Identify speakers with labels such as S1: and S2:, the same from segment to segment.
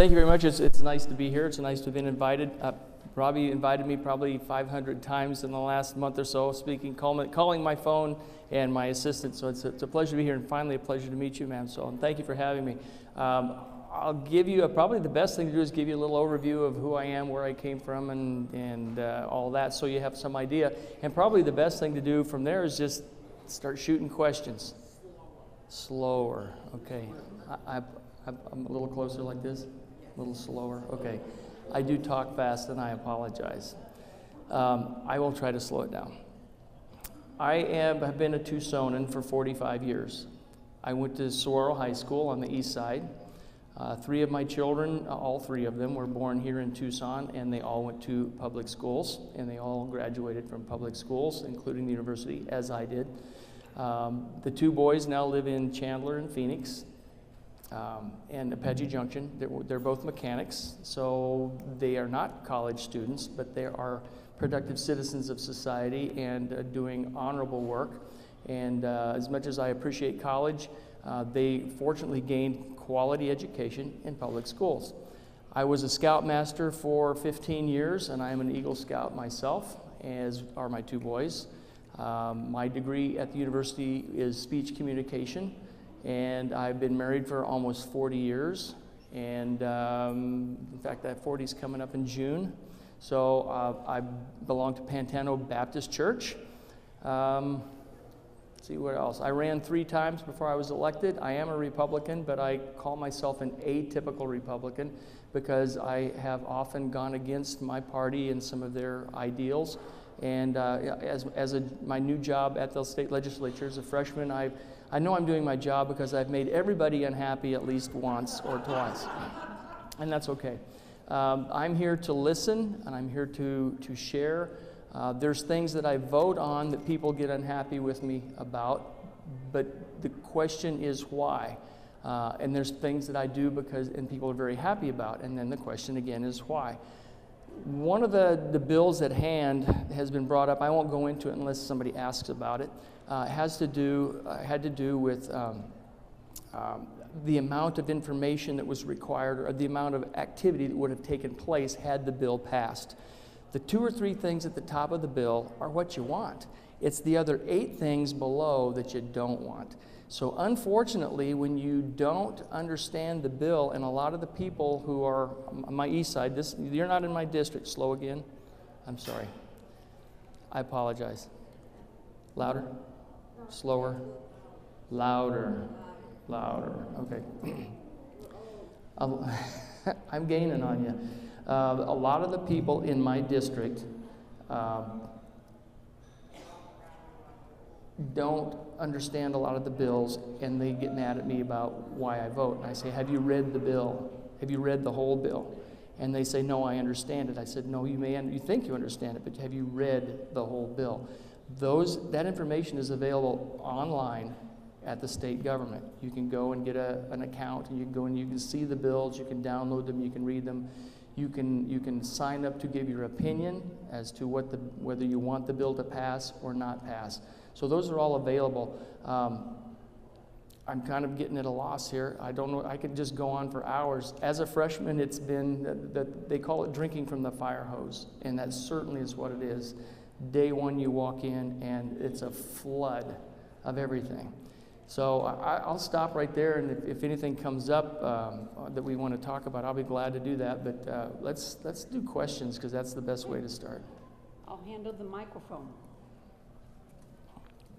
S1: thank you very much. It's nice to be here. It's nice to have been invited. Robbie invited me probably 500 times in the last month or so, calling my phone and my assistant. So it's a pleasure to be here, and finally a pleasure to meet you, ma'am. So thank you for having me. I'll give you probably the best thing to do is give you a little overview of who I am, where I came from, and all that, so you have some idea. And probably the best thing to do from there is just start shooting questions. Slower. Okay. I'm a little closer like this. A little slower. Okay. I do talk fast, and I apologize. I will try to slow it down. I have been a Tucsonan for 45 years. I went to Saguaro High School on the east side. 3 of my children, all 3 of them, were born here in Tucson, and they all went to public schools, and they all graduated from public schools, including the university, as I did. The 2 boys now live in Chandler and Phoenix, and Apache Junction. They're both mechanics, so they are not college students, but they are productive citizens of society and doing honorable work. And as much as I appreciate college, they fortunately gained quality education in public schools. I was a Scoutmaster for 15 years, and I am an Eagle Scout myself, as are my 2 boys. My degree at the university is speech communication, and I've been married for almost 40 years. And in fact, that 40 is coming up in June. So I belong to Pantano Baptist Church. See what else. I ran 3 times before I was elected. I am a Republican, but I call myself an atypical Republican because I have often gone against my party and some of their ideals. And my new job at the state legislature as a freshman, I know I'm doing my job because I've made everybody unhappy at least once or twice, and that's okay. I'm here to listen, and I'm here to share. There's things that I vote on that people get unhappy with me about, but the question is why. And there's things that I do and people are very happy about, and then the question again is why. One of the bills at hand has been brought up. I won't go into it unless somebody asks about it. Had to do with the amount of information that was required, or the amount of activity that would have taken place had the bill passed. The 2 or 3 things at the top of the bill are what you want. It's the other 8 things below that you don't want. So unfortunately, when you don't understand the bill, and a lot of the people who are on my east side, you're not in my district. Slow again. I'm sorry. I apologize. Louder? Slower? Louder? Louder. Okay. I'm gaining on you. A lot of the people in my district don't understand a lot of the bills, and they get mad at me about why I vote. And I say, have you read the bill? Have you read the whole bill? And they say, no, I understand it. I said, no, you think you understand it, but have you read the whole bill? That information is available online at the state government. You can go and get an account, and you can go and you can see the bills, you can download them, you can read them. You can sign up to give your opinion as to whether you want the bill to pass or not pass. So those are all available. I'm kind of getting at a loss here. I don't know. I could just go on for hours. As a freshman, it's been they call it drinking from the fire hose, and that certainly is what it is. Day one, you walk in, and it's a flood of everything. So I'll stop right there, and if anything comes up that we want to talk about, I'll be glad to do that. But let's do questions, because that's the best way to start.
S2: I'll handle the microphone.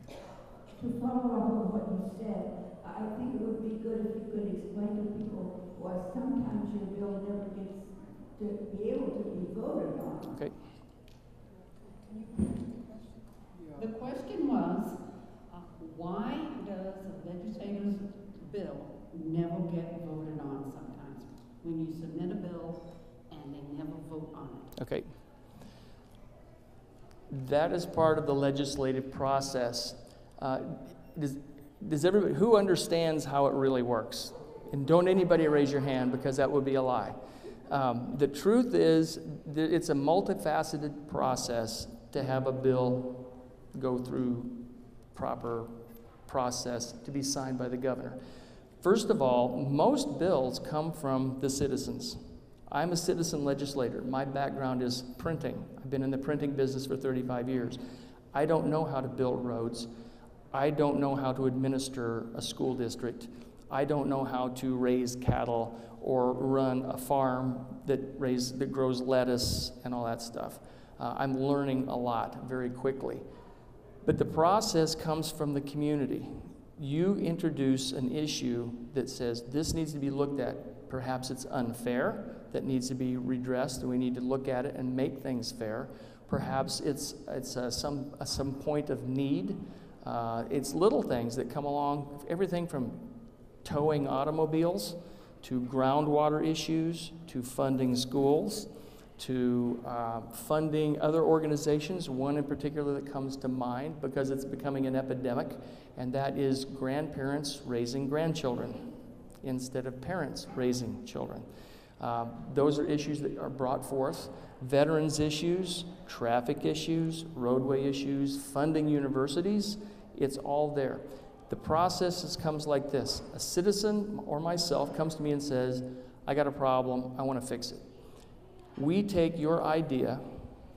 S3: To follow up on what you said, I think it would be good if you could explain to people why sometimes your bill never gets to be able to be voted on.
S1: Okay.
S2: The question was, why does a legislator's bill never get voted on sometimes? When you submit a bill and they never vote on it.
S1: Okay. That is part of the legislative process. Does everybody, who understands how it really works? And don't anybody raise your hand, because that would be a lie. The truth is, it's a multifaceted process to have a bill go through proper process to be signed by the governor. First of all, most bills come from the citizens. I'm a citizen legislator. My background is printing. I've been in the printing business for 35 years. I don't know how to build roads. I don't know how to administer a school district. I don't know how to raise cattle or run a farm that grows lettuce and all that stuff. I'm learning a lot very quickly. But the process comes from the community. You introduce an issue that says this needs to be looked at. Perhaps it's unfair, that needs to be redressed, and we need to look at it and make things fair. Perhaps it's some point of need. It's little things that come along, everything from towing automobiles to groundwater issues, to funding schools, to funding other organizations, one in particular that comes to mind because it's becoming an epidemic, and that is grandparents raising grandchildren instead of parents raising children. Those are issues that are brought forth. Veterans issues, traffic issues, roadway issues, funding universities, it's all there. The process comes like this. A citizen or myself comes to me and says, I got a problem, I want to fix it. We take your idea,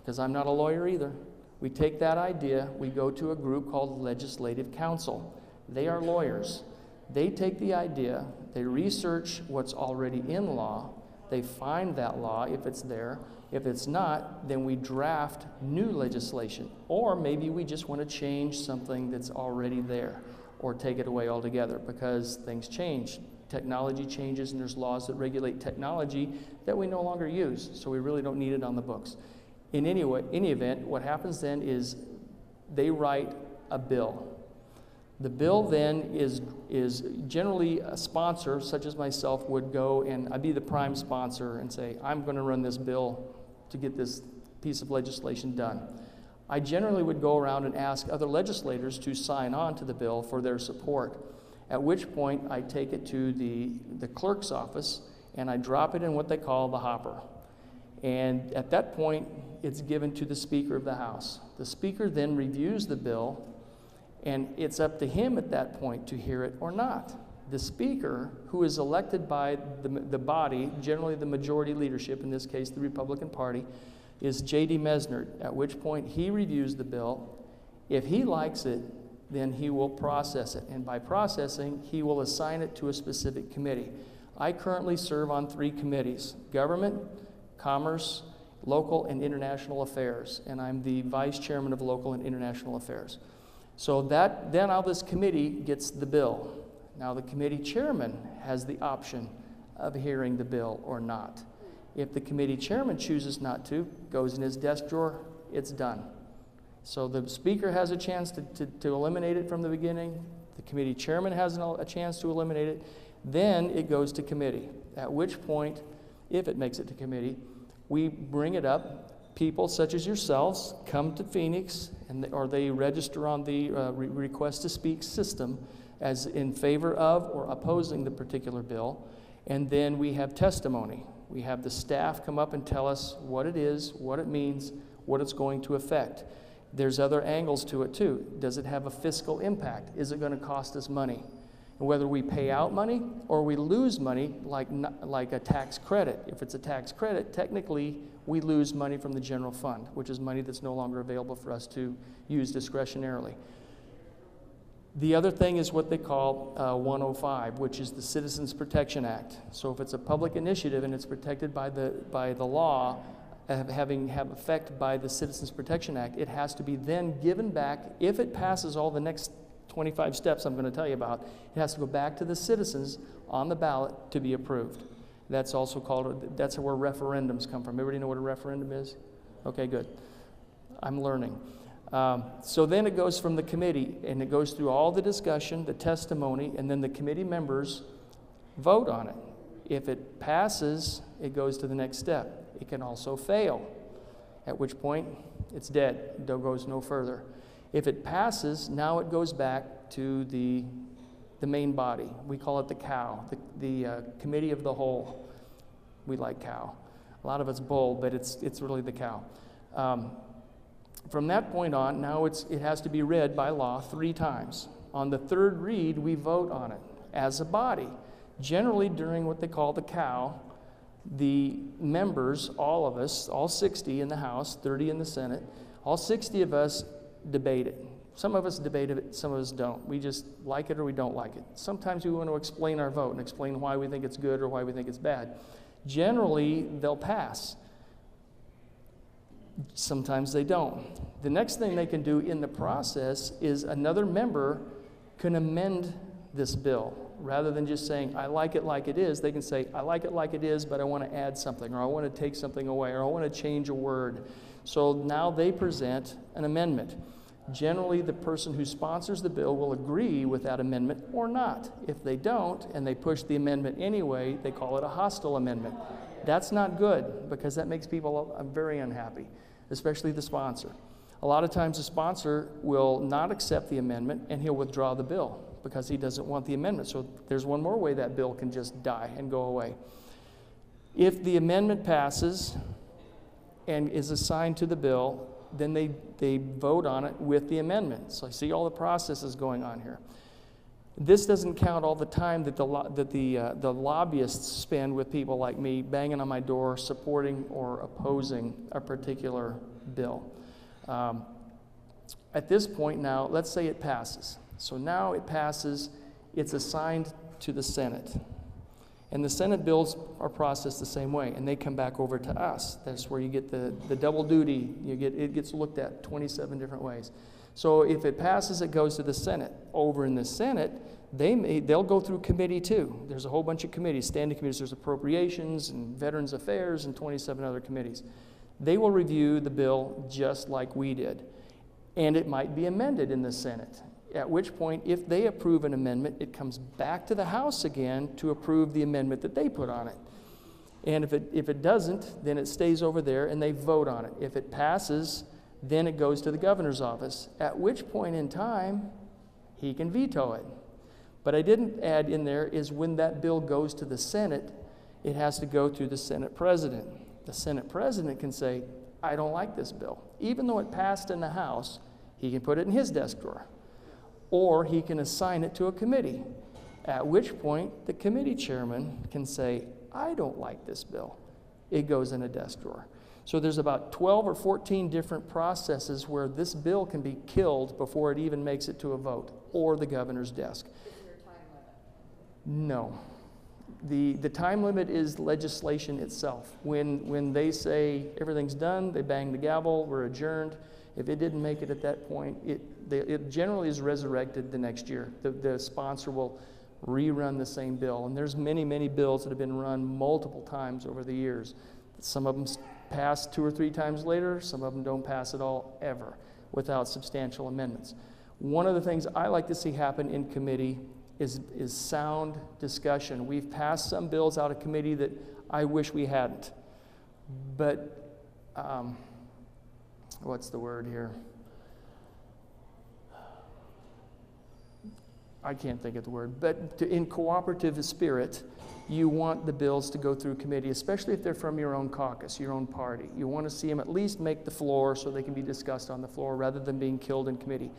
S1: because I'm not a lawyer either, we take that idea, we go to a group called Legislative Council. They are lawyers. They take the idea, they research what's already in law, they find that law if it's there. If it's not, then we draft new legislation. Or maybe we just want to change something that's already there or take it away altogether because things change. Technology changes and there's laws that regulate technology that we no longer use, so we really don't need it on the books. In any event, what happens then is they write a bill. The bill then is generally a sponsor, such as myself, would go and I'd be the prime sponsor and say, I'm going to run this bill to get this piece of legislation done. I generally would go around and ask other legislators to sign on to the bill for their support, at which point I take it to the clerk's office and I drop it in what they call the hopper. And at that point, it's given to the Speaker of the House. The Speaker then reviews the bill, and it's up to him at that point to hear it or not. The Speaker, who is elected by the body, generally the majority leadership, in this case the Republican Party, is J.D. Mesner, at which point he reviews the bill. If he likes it, then he will process it. And by processing, he will assign it to a specific committee. I currently serve on 3 committees: Government, Commerce, Local and International Affairs, and I'm the Vice Chairman of Local and International Affairs. So then how this committee gets the bill. Now the committee chairman has the option of hearing the bill or not. If the committee chairman chooses not to, goes in his desk drawer, it's done. So the Speaker has a chance to eliminate it from the beginning. The committee chairman has a chance to eliminate it. Then it goes to committee, at which point, if it makes it to committee, we bring it up. People such as yourselves come to Phoenix, or they register on the request to speak system as in favor of or opposing the particular bill, and then we have testimony. We have the staff come up and tell us what it is, what it means, what it's going to affect. There's other angles to it too. Does it have a fiscal impact? Is it going to cost us money? And whether we pay out money or we lose money, like a tax credit. If it's a tax credit, technically we lose money from the general fund, which is money that's no longer available for us to use discretionarily. The other thing is what they call 105, which is the Citizens Protection Act. So if it's a public initiative and it's protected by the law, have effect by the Citizens Protection Act, it has to be then given back. If it passes all the next 25 steps I'm going to tell you about, it has to go back to the citizens on the ballot to be approved. That's also called, that's where referendums come from. Everybody know what a referendum is? Okay, good. I'm learning. So then it goes from the committee, and it goes through all the discussion, the testimony, and then the committee members vote on it. If it passes, it goes to the next step. It can also fail, at which point it's dead. It goes no further. If it passes, now it goes back to the main body. We call it the COW, the Committee of the Whole. We like COW. A lot of it's bull, but it's really the COW. From that point on, now it has to be read by law 3 times. On the 3rd read, we vote on it. as a body. Generally, during what they call the cow, the members, all of us, all 60 in the House, 30 in the Senate, all 60 of us debate it. Some of us debate it, some of us don't. We just like it or we don't like it. Sometimes we want to explain our vote and explain why we think it's good or why we think it's bad. Generally, they'll pass. Sometimes they don't. The next thing they can do in the process is another member can amend this bill. Rather than just saying, I like it like it is, they can say, I like it like it is, but I want to add something, or I want to take something away, or I want to change a word. So now they present an amendment. Generally, the person who sponsors the bill will agree with that amendment or not. If they don't, and they push the amendment anyway, they call it a hostile amendment. That's not good, because that makes people very unhappy, especially the sponsor. A lot of times the sponsor will not accept the amendment, and he'll withdraw the bill because he doesn't want the amendment. So there's one more way that bill can just die and go away. If the amendment passes and is assigned to the bill, then they vote on it with the amendment. So I see all the processes going on here. This doesn't count all the time that the lobbyists spend with people like me banging on my door, supporting or opposing a particular bill. At this point now, let's say it passes. So now it passes, it's assigned to the Senate. And the Senate bills are processed the same way, and they come back over to us. That's where you get the double duty. It gets looked at 27 different ways. So if it passes, it goes to the Senate. Over in the Senate, they'll go through committee too. There's a whole bunch of committees, standing committees. There's appropriations and Veterans Affairs and 27 other committees. They will review the bill just like we did. And it might be amended in the Senate. At which point, if they approve an amendment, it comes back to the House again to approve the amendment that they put on it. And if it doesn't, then it stays over there and they vote on it. If it passes, then it goes to the governor's office, at which point in time, he can veto it. But I didn't add in there is when that bill goes to the Senate, it has to go through the Senate president. The Senate president can say, I don't like this bill. Even though it passed in the House, he can put it in his desk drawer. Or he can assign it to a committee, at which point the committee chairman can say, I don't like this bill. It goes in a desk drawer. So there's about 12 or 14 different processes where this bill can be killed before it even makes it to a vote or the governor's desk.
S4: Is there a time limit?
S1: No. The time limit is legislation itself. When they say everything's done, they bang the gavel, we're adjourned. If it didn't make it at that point, it generally is resurrected the next year. The sponsor will rerun the same bill. And there's many, many bills that have been run multiple times over the years. Some of them pass 2 or 3 times later. Some of them don't pass at all ever without substantial amendments. One of the things I like to see happen in committee is sound discussion. We've passed some bills out of committee that I wish we hadn't. But what's the word here? I can't think of the word. But in cooperative spirit, you want the bills to go through committee, especially if they're from your own caucus, your own party. You want to see them at least make the floor so they can be discussed on the floor rather than being killed in committee.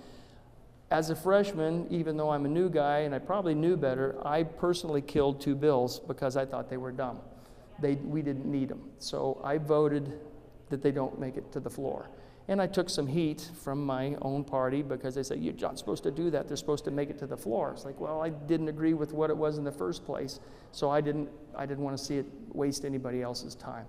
S1: As a freshman, even though I'm a new guy and I probably knew better, I personally killed 2 bills because I thought they were dumb. We didn't need them. So I voted that they don't make it to the floor. And I took some heat from my own party because they said, you're not supposed to do that. They're supposed to make it to the floor. It's like, well, I didn't agree with what it was in the first place, so I didn't want to see it waste anybody else's time.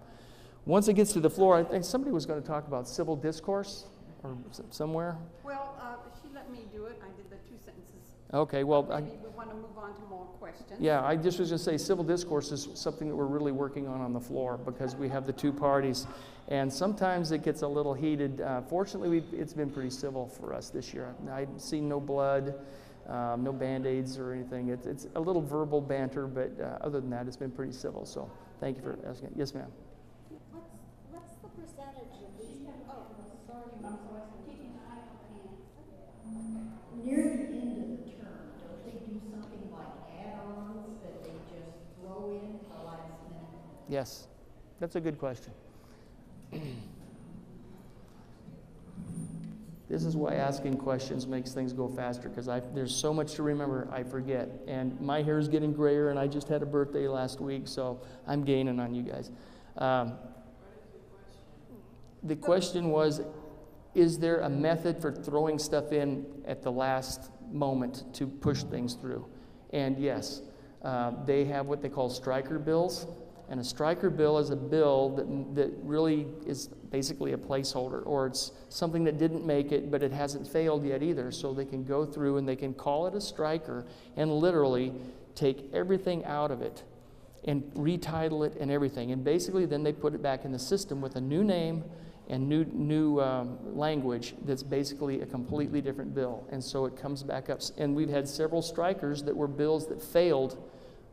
S1: Once it gets to the floor, I think somebody was going to talk about civil discourse or somewhere.
S4: Well, she let me do it. I did the 2 sentences.
S1: Okay, well,
S4: Maybe we want to move on to more questions.
S1: yeah, I just was going to say civil discourse is something that we're really working on the floor because we have the 2 parties. And sometimes it gets a little heated. Fortunately, it's been pretty civil for us this year. I've seen no blood, no Band-Aids or anything. It's a little verbal banter, but other than that, it's been pretty civil. So thank you for asking. Yes, ma'am.
S5: What's the percentage of these? Oh, sorry, I'm sorry. Keeping an eye on the
S3: Near the end of the term, don't they do something like add-ons that they just throw in at the last minute?
S1: Yes, that's a good question. This is why asking questions makes things go faster, because there's so much to remember, I forget. And my hair is getting grayer, and I just had a birthday last week, so I'm gaining on you guys. The question was, is there a method for throwing stuff in at the last moment to push things through? And yes, they have what they call striker bills. And a striker bill is a bill that really is basically a placeholder, or it's something that didn't make it, but it hasn't failed yet either. So they can go through and they can call it a striker and literally take everything out of it and retitle it and everything. And basically then they put it back in the system with a new name and new language that's basically a completely different bill. And so it comes back up. And we've had several strikers that were bills that failed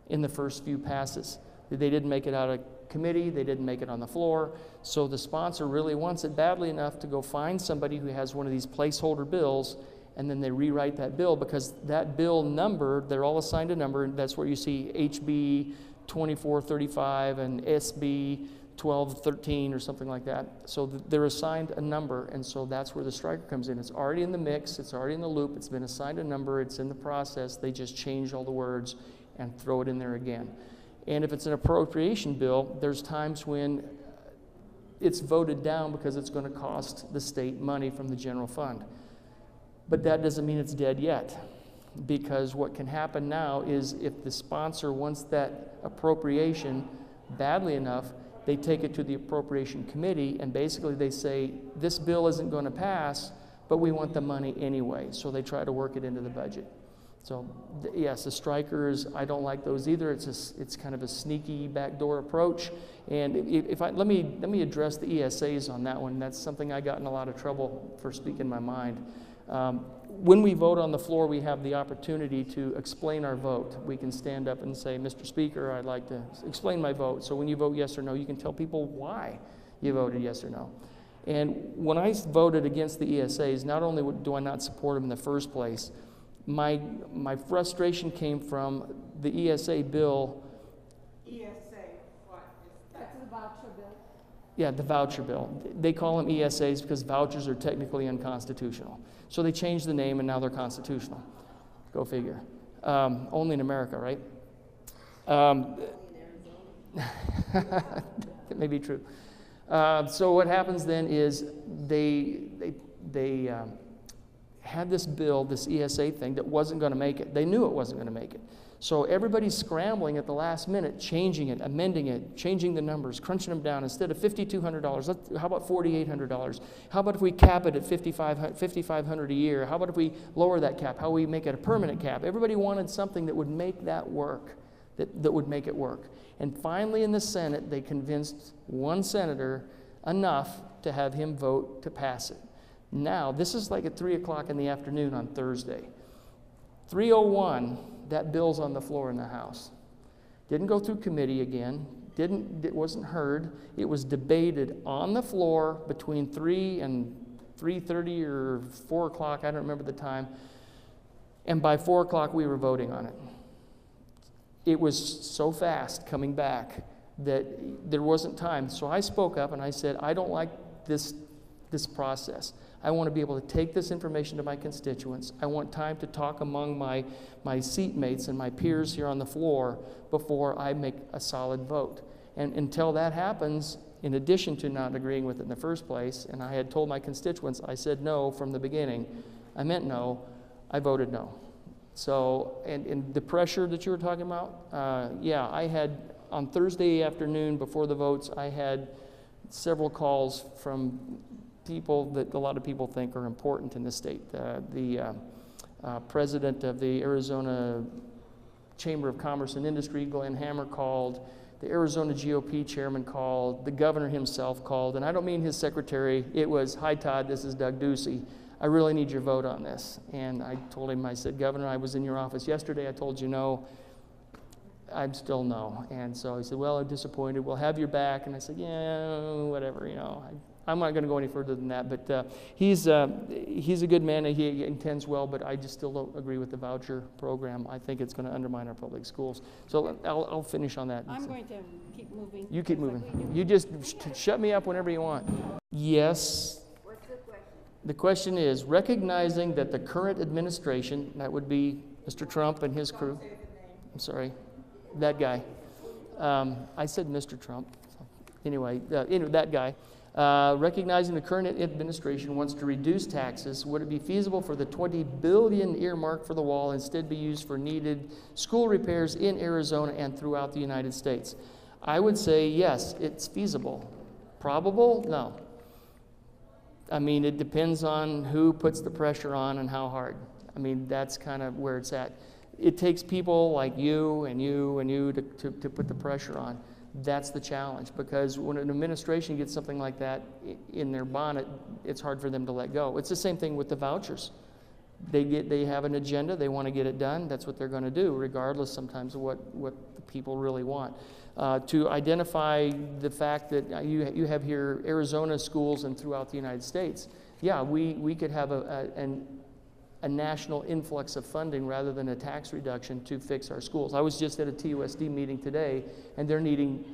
S1: in the first few passes. They didn't make it out of committee, they didn't make it on the floor, so the sponsor really wants it badly enough to go find somebody who has one of these placeholder bills, and then they rewrite that bill, because that bill number, they're all assigned a number, and that's where you see HB 2435 and SB 1213 or something like that. So they're assigned a number, and so that's where the striker comes in. It's already in the mix, it's already in the loop, it's been assigned a number, it's in the process, they just change all the words and throw it in there again. And if it's an appropriation bill, there's times when it's voted down because it's going to cost the state money from the general fund. But that doesn't mean it's dead yet, because what can happen now is if the sponsor wants that appropriation badly enough, they take it to the appropriation committee, and basically they say, this bill isn't going to pass, but we want the money anyway. So they try to work it into the budget. So yes, the strikers, I don't like those either. It's kind of a sneaky backdoor approach. And let me address the ESAs on that one. That's something I got in a lot of trouble for speaking my mind. When we vote on the floor, we have the opportunity to explain our vote. We can stand up and say, Mr. Speaker, I'd like to explain my vote. So when you vote yes or no, you can tell people why you voted yes or no. And when I voted against the ESAs, not only do I not support them in the first place, my frustration came from the ESA bill.
S4: ESA, what is that?
S5: That's the voucher bill.
S1: Yeah, the voucher bill. They call them ESAs because vouchers are technically unconstitutional. So they changed the name and now they're constitutional. Go figure. Only in America, right? That may be true. So what happens then is they had this bill, this ESA thing, that wasn't going to make it. They knew it wasn't going to make it. So everybody's scrambling at the last minute, changing it, amending it, changing the numbers, crunching them down. Instead of $5,200, how about $4,800? How about if we cap it at $5,500 a year? How about if we lower that cap? How we make it a permanent cap? Everybody wanted something that would make that work, that would make it work. And finally in the Senate, they convinced one senator enough to have him vote to pass it. Now, this is like at 3 o'clock in the afternoon on Thursday. 3:01, that bill's on the floor in the House. Didn't go through committee again. It wasn't heard. It was debated on the floor between 3 and 3:30 or 4 o'clock. I don't remember the time. And by 4 o'clock, we were voting on it. It was so fast coming back that there wasn't time. So I spoke up and I said, I don't like this process. I want to be able to take this information to my constituents. I want time to talk among my seatmates and my peers here on the floor before I make a solid vote. And until that happens, in addition to not agreeing with it in the first place, and I had told my constituents, I said no from the beginning. I meant no. I voted no. So, and the pressure that you were talking about, yeah, I had, on Thursday afternoon before the votes, I had several calls from people that a lot of people think are important in the state. The president of the Arizona Chamber of Commerce and Industry, Glenn Hammer, called. The Arizona GOP chairman called. The governor himself called. And I don't mean his secretary. It was, hi, Todd, this is Doug Ducey. I really need your vote on this. And I told him, I said, Governor, I was in your office yesterday. I told you no. I'm still no. And so he said, well, I'm disappointed. We'll have your back. And I said, yeah, whatever, you know. I'm not going to go any further than that, but he's a good man and he intends well, but I just still don't agree with the voucher program. I think it's going to undermine our public schools. So I'll finish on that.
S4: I'm going to keep moving.
S1: You keep moving. You just shut me up whenever you want. Yes.
S5: What's the question?
S1: The question is, recognizing that the current administration, that would be Mr. Trump and his crew. I'm sorry, that guy. I said Mr. Trump. Anyway, that guy. Recognizing the current administration wants to reduce taxes, would it be feasible for the $20 billion earmarked for the wall instead be used for needed school repairs in Arizona and throughout the United States? I would say yes, it's feasible. Probable? No. I mean, it depends on who puts the pressure on and how hard. I mean, that's kind of where it's at. It takes people like you and you and you to put the pressure on. That's the challenge, because when an administration gets something like that in their bonnet, it's hard for them to let go. It's the same thing with the vouchers. They have an agenda, they want to get it done, that's what they're going to do, regardless sometimes of what the people really want. To identify the fact that you have here Arizona schools and throughout the United States, yeah, we could have a national influx of funding rather than a tax reduction to fix our schools. I was just at a TUSD meeting today, and they're needing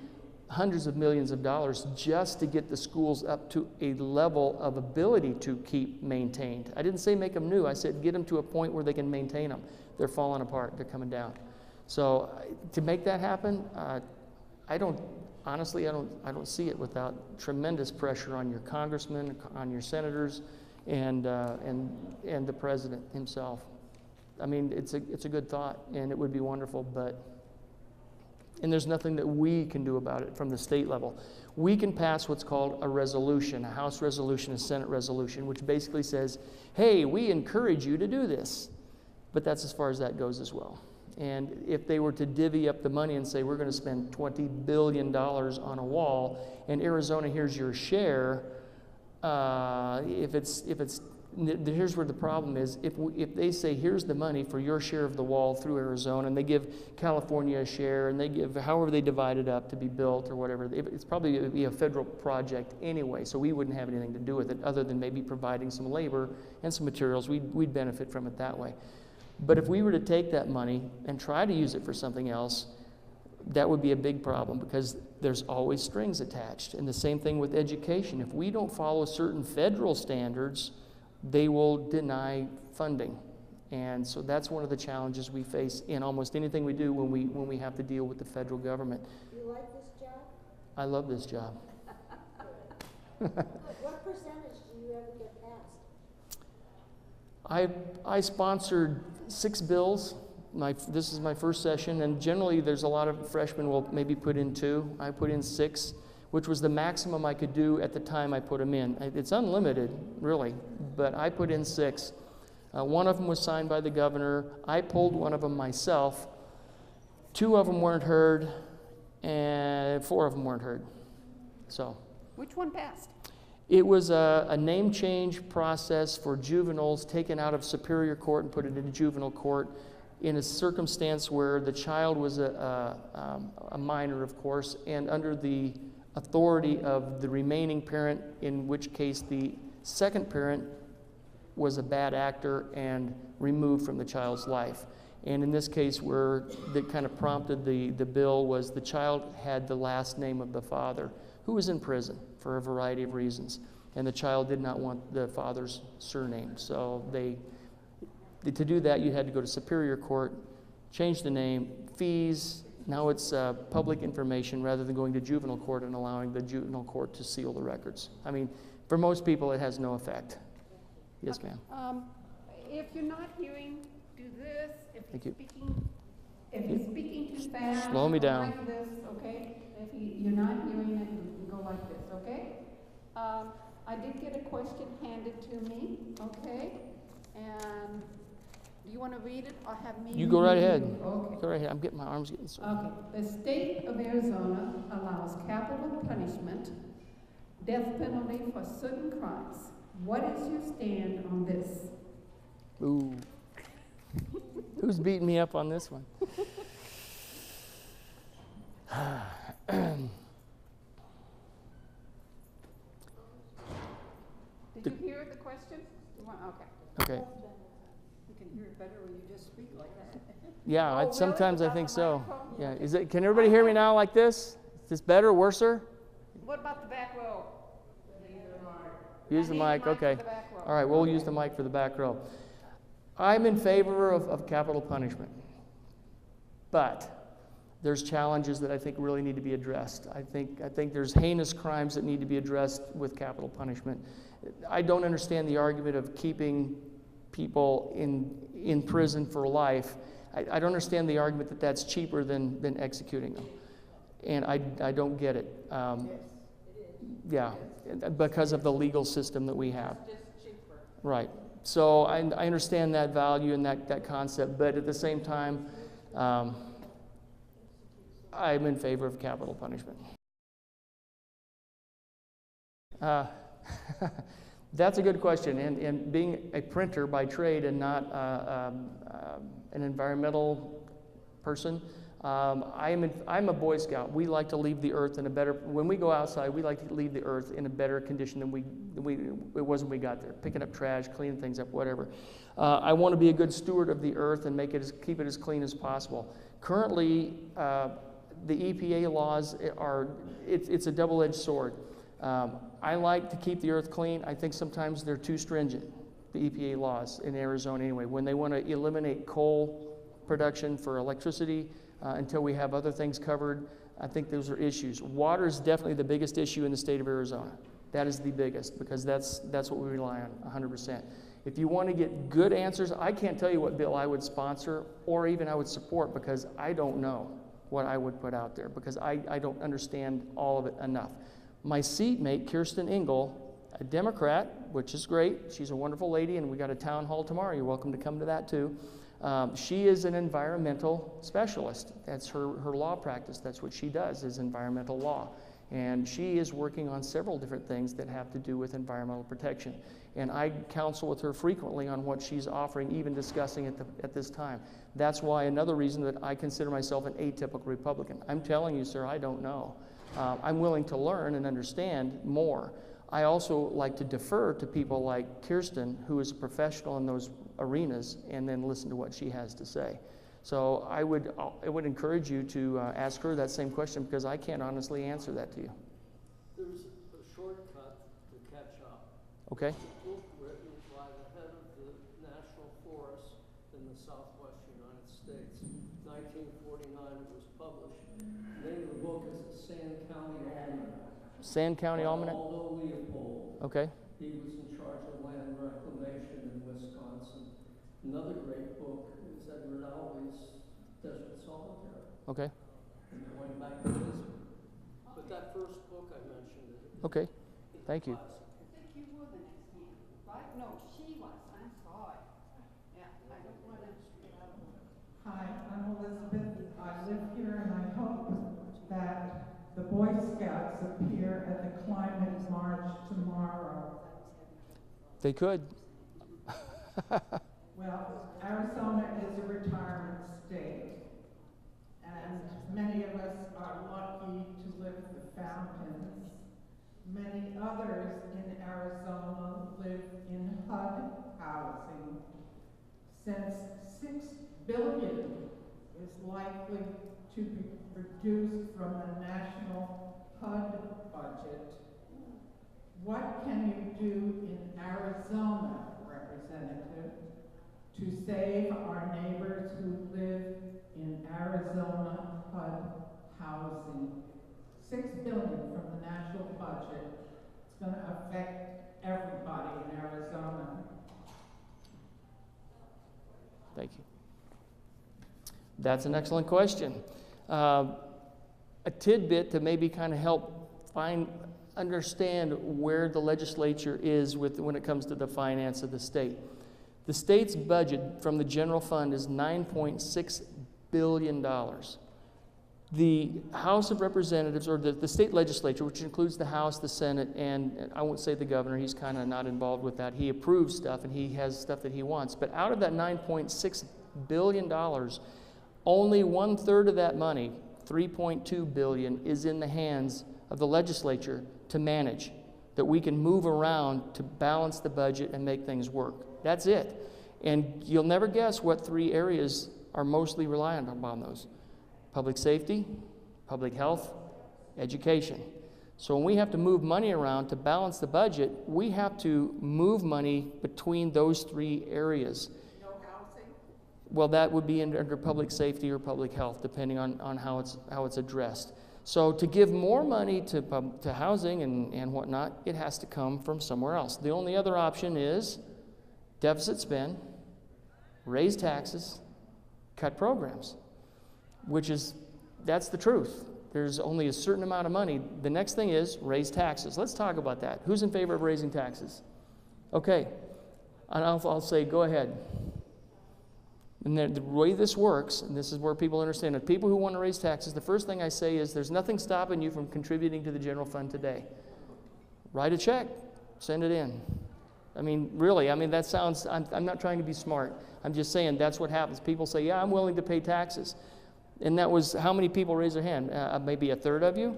S1: hundreds of millions of dollars just to get the schools up to a level of ability to keep maintained. I didn't say make them new. I said get them to a point where they can maintain them. They're falling apart. They're coming down. So to make that happen, I don't see it without tremendous pressure on your congressmen, on your senators, and the president himself. I mean, it's a good thought, and it would be wonderful, and there's nothing that we can do about it from the state level. We can pass what's called a resolution, a House resolution, a Senate resolution, which basically says, hey, we encourage you to do this. But that's as far as that goes as well. And if they were to divvy up the money and say, we're going to spend $20 billion on a wall, and Arizona, here's your share, here's where the problem is. If they say, here's the money for your share of the wall through Arizona, and they give California a share, and they give however they divide it up to be built or whatever, it's probably it would be a federal project anyway, so we wouldn't have anything to do with it other than maybe providing some labor and some materials. We'd benefit from it that way. But if we were to take that money and try to use it for something else, that would be a big problem, because there's always strings attached. And the same thing with education. If we don't follow certain federal standards, they will deny funding. And so that's one of the challenges we face in almost anything we do when we have to deal with the federal government.
S5: You like this job?
S1: I love this job.
S5: What percentage do you ever get passed?
S1: I sponsored 6 bills. This is my first session, and generally there's a lot of freshmen will maybe put in 2. I put in 6, which was the maximum I could do at the time I put them in. It's unlimited, really, but I put in 6. One of them was signed by the governor. I pulled one of them myself. 2 of them weren't heard, and 4 of them weren't heard. So.
S4: Which one passed?
S1: It was a name change process for juveniles taken out of Superior Court and put it into juvenile court in a circumstance where the child was a minor, of course, and under the authority of the remaining parent, in which case the second parent was a bad actor and removed from the child's life. And in this case, where that kind of prompted the bill was the child had the last name of the father, who was in prison for a variety of reasons. And the child did not want the father's surname. So to do that, you had to go to Superior Court, change the name, fees. Now it's public information rather than going to juvenile court and allowing the juvenile court to seal the records. I mean, for most people, it has no effect. Yes, ma'am.
S4: If you're not hearing, do this.
S1: Thank you.
S2: If you're speaking too fast,
S1: Slow me
S2: go
S1: down.
S2: like this, okay? If you're not hearing it, you go like this, okay? I did get a question handed to me, okay? And do you want to read it or have me?
S1: You go right ahead.
S2: Okay.
S1: Go right ahead. I'm getting my arms getting sore.
S2: Okay. The state of Arizona allows capital punishment, death penalty for certain crimes. What is your stand on this?
S1: Ooh. Who's beating me up on this one?
S4: Did you hear the question? Okay.
S1: Okay.
S4: You can hear it better when you just speak like that.
S1: Yeah,
S4: Oh, really?
S1: sometimes I
S4: Without
S1: think
S4: the
S1: so.
S4: microphone?
S1: Yeah. Can everybody hear me now like this? Is this better, worser?
S4: What about the back row?
S1: Use the mic. Okay.
S4: For the back row.
S1: All right, we'll use the mic for the back row. I'm in favor of capital punishment, but there's challenges that I think really need to be addressed. I think there's heinous crimes that need to be addressed with capital punishment. I don't understand the argument of keeping people in prison for life. I don't understand the argument that that's cheaper than executing them. And I don't get it. Yeah, because of the legal system that we have.
S4: Just cheaper.
S1: Right. So I understand that value and that concept, but at the same time, I'm in favor of capital punishment. That's a good question. And being a printer by trade and not an environmental person, I'm a Boy Scout. We like to leave the earth in a better, when we go outside, we like to leave the earth in a better condition than it was when we got there. Picking up trash, cleaning things up, whatever. I want to be a good steward of the earth and keep it as clean as possible. Currently, the EPA laws it's a double-edged sword. I like to keep the earth clean. I think sometimes they're too stringent, the EPA laws in Arizona anyway. When they want to eliminate coal production for electricity until we have other things covered, I think those are issues. Water is definitely the biggest issue in the state of Arizona. That is the biggest, because that's what we rely on 100%. If you want to get good answers, I can't tell you what bill I would sponsor or even I would support, because I don't know what I would put out there, because I don't understand all of it enough. My seatmate, Kirsten Engel, a Democrat, which is great. She's a wonderful lady, and we got a town hall tomorrow. You're welcome to come to that too. She is an environmental specialist. That's her law practice. That's what she does, is environmental law. And she is working on several different things that have to do with environmental protection. And I counsel with her frequently on what she's offering, even discussing at this time. That's why another reason that I consider myself an atypical Republican. I'm telling you, sir, I don't know. I'm willing to learn and understand more. I also like to defer to people like Kirsten, who is a professional in those arenas, and then listen to what she has to say. So I would encourage you to ask her that same question, because I can't honestly answer that to you.
S6: There's a shortcut to catch up.
S1: Okay.
S6: A book written by the head of the National Forest in the Southwest United States. 1949 it was published. The name of the book is The Sand County Almanac.
S1: Sand County Almanac?
S6: Aldo Leopold.
S1: Okay.
S6: He was in charge of land reclamation in Wisconsin. Another great book is Edward Albee, Desert Solitaire.
S1: Okay.
S6: And going back to his, but that first book I mentioned is
S1: Okay. Thank you.
S6: classic.
S2: I think you were the next one, right? No, she was, I'm sorry. Yeah, I don't want to get out of order.
S7: Hi, I'm Elizabeth. I live here, and I hope that the Boy Scouts appear at the climate march tomorrow.
S1: They could.
S7: Well, Arizona is a retirement state, and many of us are lucky to live at the fountains. Many others in Arizona live in HUD housing. Since $6 billion is likely to be reduced from the national HUD budget, what can you do in Arizona, Representative, to save our neighbors who live in Arizona HUD housing? $6 billion from the national budget. It's going to affect everybody in Arizona.
S1: Thank you. That's an excellent question. A tidbit to maybe kind of help understand where the legislature is when it comes to the finance of the state. The state's budget from the general fund is $9.6 billion. The House of Representatives, or the state legislature, which includes the House, the Senate, and I won't say the governor, he's kind of not involved with that. He approves stuff and he has stuff that he wants. But out of that $9.6 billion, only 1/3 of that money, $3.2 billion, is in the hands of the legislature to manage, that we can move around to balance the budget and make things work. That's it. And you'll never guess what 3 areas are mostly reliant upon those. Public safety, public health, education. So when we have to move money around to balance the budget, we have to move money between those three areas.
S7: No housing?
S1: Well, that would be under public safety or public health, depending on how it's addressed. So to give more money to housing and whatnot, it has to come from somewhere else. The only other option is deficit spend, raise taxes, cut programs, that's the truth. There's only a certain amount of money. The next thing is raise taxes. Let's talk about that. Who's in favor of raising taxes? Okay, and I'll say go ahead. And the way this works, and this is where people understand it, people who want to raise taxes, the first thing I say is there's nothing stopping you from contributing to the general fund today. Write a check, send it in. I mean, really, that sounds, I'm not trying to be smart. I'm just saying that's what happens. People say, yeah, I'm willing to pay taxes. And that was, how many people raise their hand? Maybe a third of you?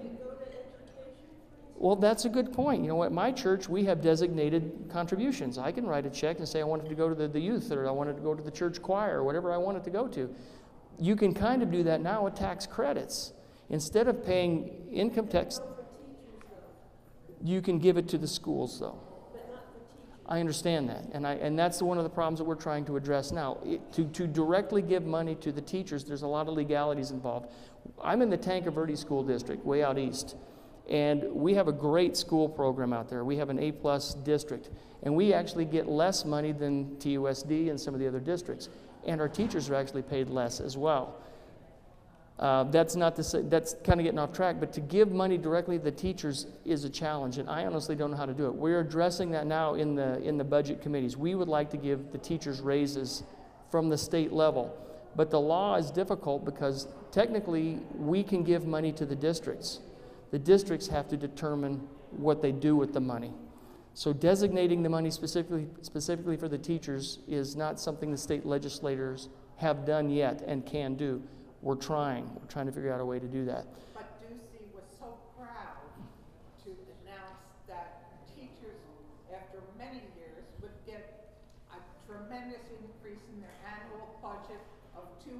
S1: Well, that's a good point. You know what? My church, we have designated contributions. I can write a check and say I wanted to go to the youth, or I wanted to go to the church choir, or whatever I wanted to go to. You can kind of do that now with tax credits. Instead of paying income tax, you can give it to the schools, though. I understand that, and that's one of the problems that we're trying to address now. To directly give money to the teachers, there's a lot of legalities involved. I'm in the Tanca Verde School District, way out east, and we have a great school program out there. We have an A+ district, and we actually get less money than TUSD and some of the other districts, and our teachers are actually paid less as well. That's not to say, that's kind of getting off track, but to give money directly to the teachers is a challenge, and I honestly don't know how to do it. We're addressing that now in the budget committees. We would like to give the teachers raises from the state level, but the law is difficult because technically we can give money to the districts. The districts have to determine what they do with the money. So designating the money specifically for the teachers is not something the state legislators have done yet and can do. We're trying to figure out a way to do that.
S7: But Ducey was so proud to announce that teachers, after many years, would get a tremendous increase in their annual budget of $200.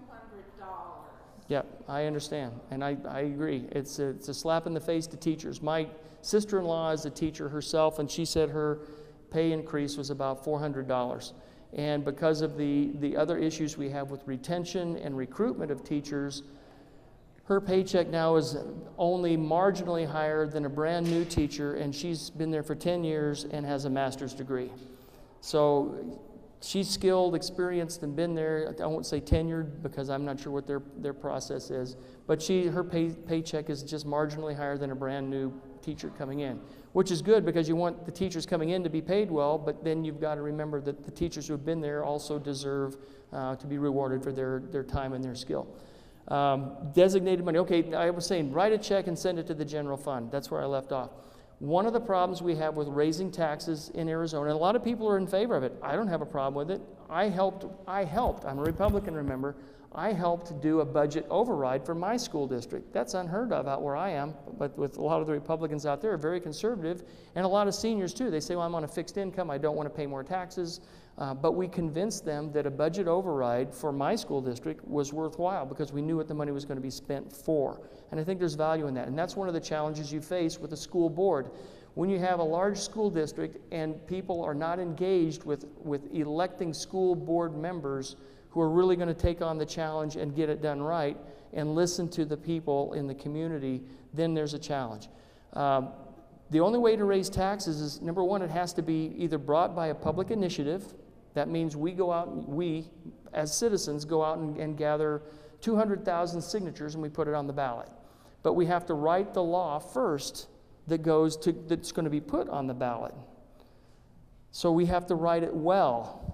S1: Yeah, I understand, and I agree. It's a slap in the face to teachers. My sister-in-law is a teacher herself, and she said her pay increase was about $400. And because of the other issues we have with retention and recruitment of teachers, her paycheck now is only marginally higher than a brand new teacher, and she's been there for 10 years and has a master's degree. So she's skilled, experienced, and been there. I won't say tenured because I'm not sure what their process is, but her paycheck is just marginally higher than a brand new teacher coming in, which is good because you want the teachers coming in to be paid well, but then you've got to remember that the teachers who have been there also deserve to be rewarded for their time and their skill. Designated money. Okay, I was saying write a check and send it to the general fund. That's where I left off. One of the problems we have with raising taxes in Arizona, and a lot of people are in favor of it. I don't have a problem with it. I helped. I'm a Republican, remember. I helped do a budget override for my school district. That's unheard of out where I am, but with a lot of the Republicans out there are very conservative, and a lot of seniors too. They say, well, I'm on a fixed income, I don't want to pay more taxes, but we convinced them that a budget override for my school district was worthwhile because we knew what the money was going to be spent for. And I think there's value in that, and that's one of the challenges you face with a school board. When you have a large school district and people are not engaged with electing school board members who are really going to take on the challenge and get it done right and listen to the people in the community, then there's a challenge. The only way to raise taxes is, number one, it has to be either brought by a public initiative. That means we as citizens go out and gather 200,000 signatures and we put it on the ballot. But we have to write the law first that's going to be put on the ballot. So we have to write it well.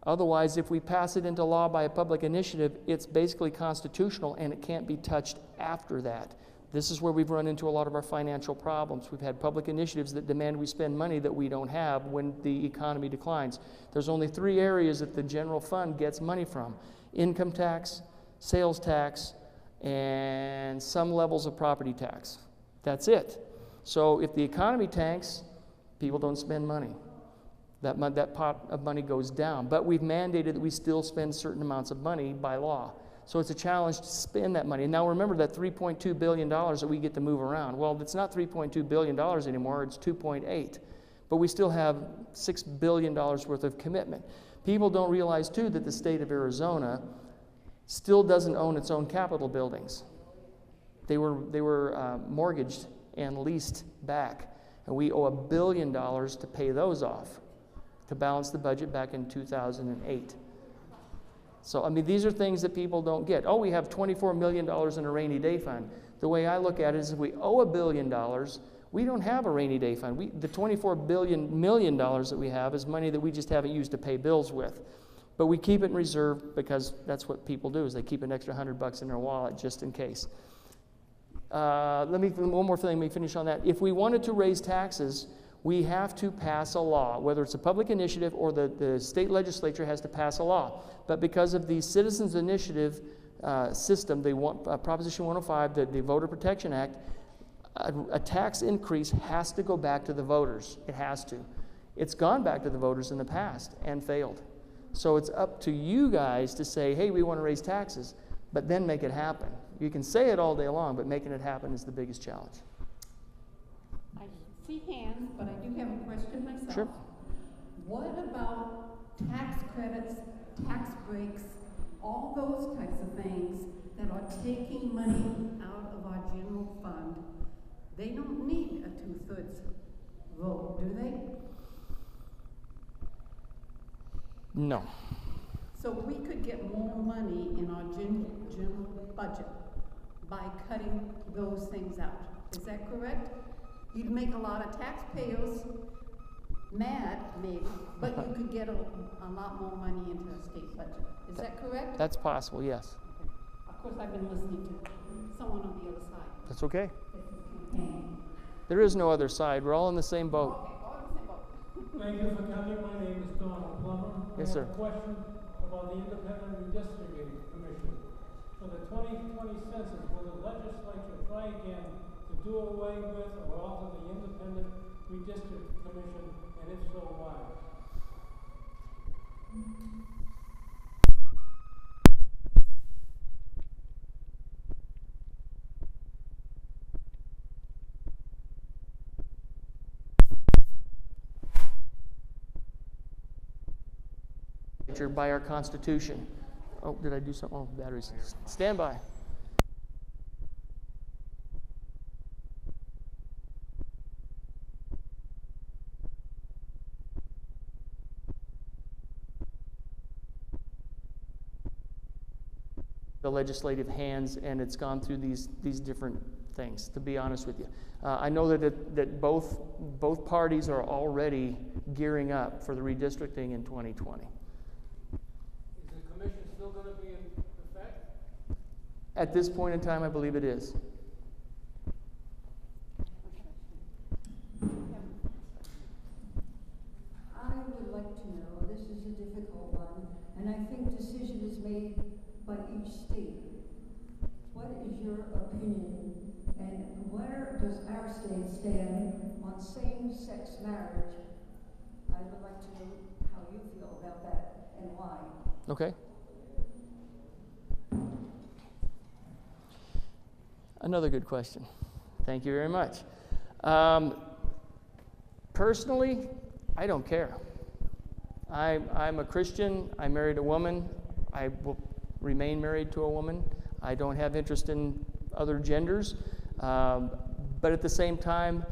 S1: Otherwise, if we pass it into law by a public initiative, it's basically constitutional and it can't be touched after that. This is where we've run into a lot of our financial problems. We've had public initiatives that demand we spend money that we don't have when the economy declines. There's only 3 areas that the general fund gets money from: income tax, sales tax, and some levels of property tax. That's it. So if the economy tanks, people don't spend money. That pot of money goes down. But we've mandated that we still spend certain amounts of money by law. So it's a challenge to spend that money. And now remember that $3.2 billion that we get to move around. Well, it's not $3.2 billion anymore, it's 2.8. But we still have $6 billion worth of commitment. People don't realize, too, that the state of Arizona still doesn't own its own Capitol buildings. They were mortgaged and leased back. And we owe $1 billion to pay those off to balance the budget back in 2008. So, I mean, these are things that people don't get. Oh, we have $24 million in a rainy day fund. The way I look at it is if we owe $1 billion, we don't have a rainy day fund. The $24 million that we have is money that we just haven't used to pay bills with. But we keep it in reserve because that's what people do, is they keep an extra $100 in their wallet just in case. One more thing, let me finish on that. If we wanted to raise taxes, we have to pass a law, whether it's a public initiative or the state legislature has to pass a law. But because of the Citizens Initiative system, Proposition 105, the Voter Protection Act, a tax increase has to go back to the voters. It has to. It's gone back to the voters in the past and failed. So it's up to you guys to say, hey, we want to raise taxes, but then make it happen. You can say it all day long, but making it happen is the biggest challenge.
S2: I see hands, but I do have a question myself.
S1: Sure.
S2: What about tax credits, tax breaks, all those types of things that are taking money out of our general fund? They don't need a 2/3 vote, do they?
S1: No.
S2: So we could get more money in our general budget by cutting those things out. Is that correct? You'd make a lot of taxpayers mad, maybe, but you could get a lot more money into the state budget. Is that correct?
S1: That's possible, yes.
S2: Okay. Of course, I've been listening to someone on the other side.
S1: That's okay.
S2: This is campaign.
S1: There is no other side. We're all in the same boat.
S2: Okay, all in the same boat.
S8: Thank you for coming. My name is Todd Plummer.
S1: Yes, sir.
S8: I have a question about the Independent Redistricting Commission. For the 2020 census, will the legislature try again to do away with or alter the Independent Redistricting Commission, and if so, why?
S1: By our Constitution. Oh, did I do something? Oh, batteries. Stand by. The legislative hands, and it's gone through these different things, to be honest with you. I know that both parties are already gearing up for the redistricting in 2020.
S6: Still going to be in effect?
S1: At this point in time, I believe it is.
S3: I would like to know, this is a difficult one, and I think decision is made by each state. What is your opinion, and where does our state stand on same-sex marriage? I would like to know how you feel about that and why.
S1: Okay. Another good question. Thank you very much. Personally, I don't care. I'm a Christian. I married a woman. I will remain married to a woman. I don't have interest in other genders. But at the same time,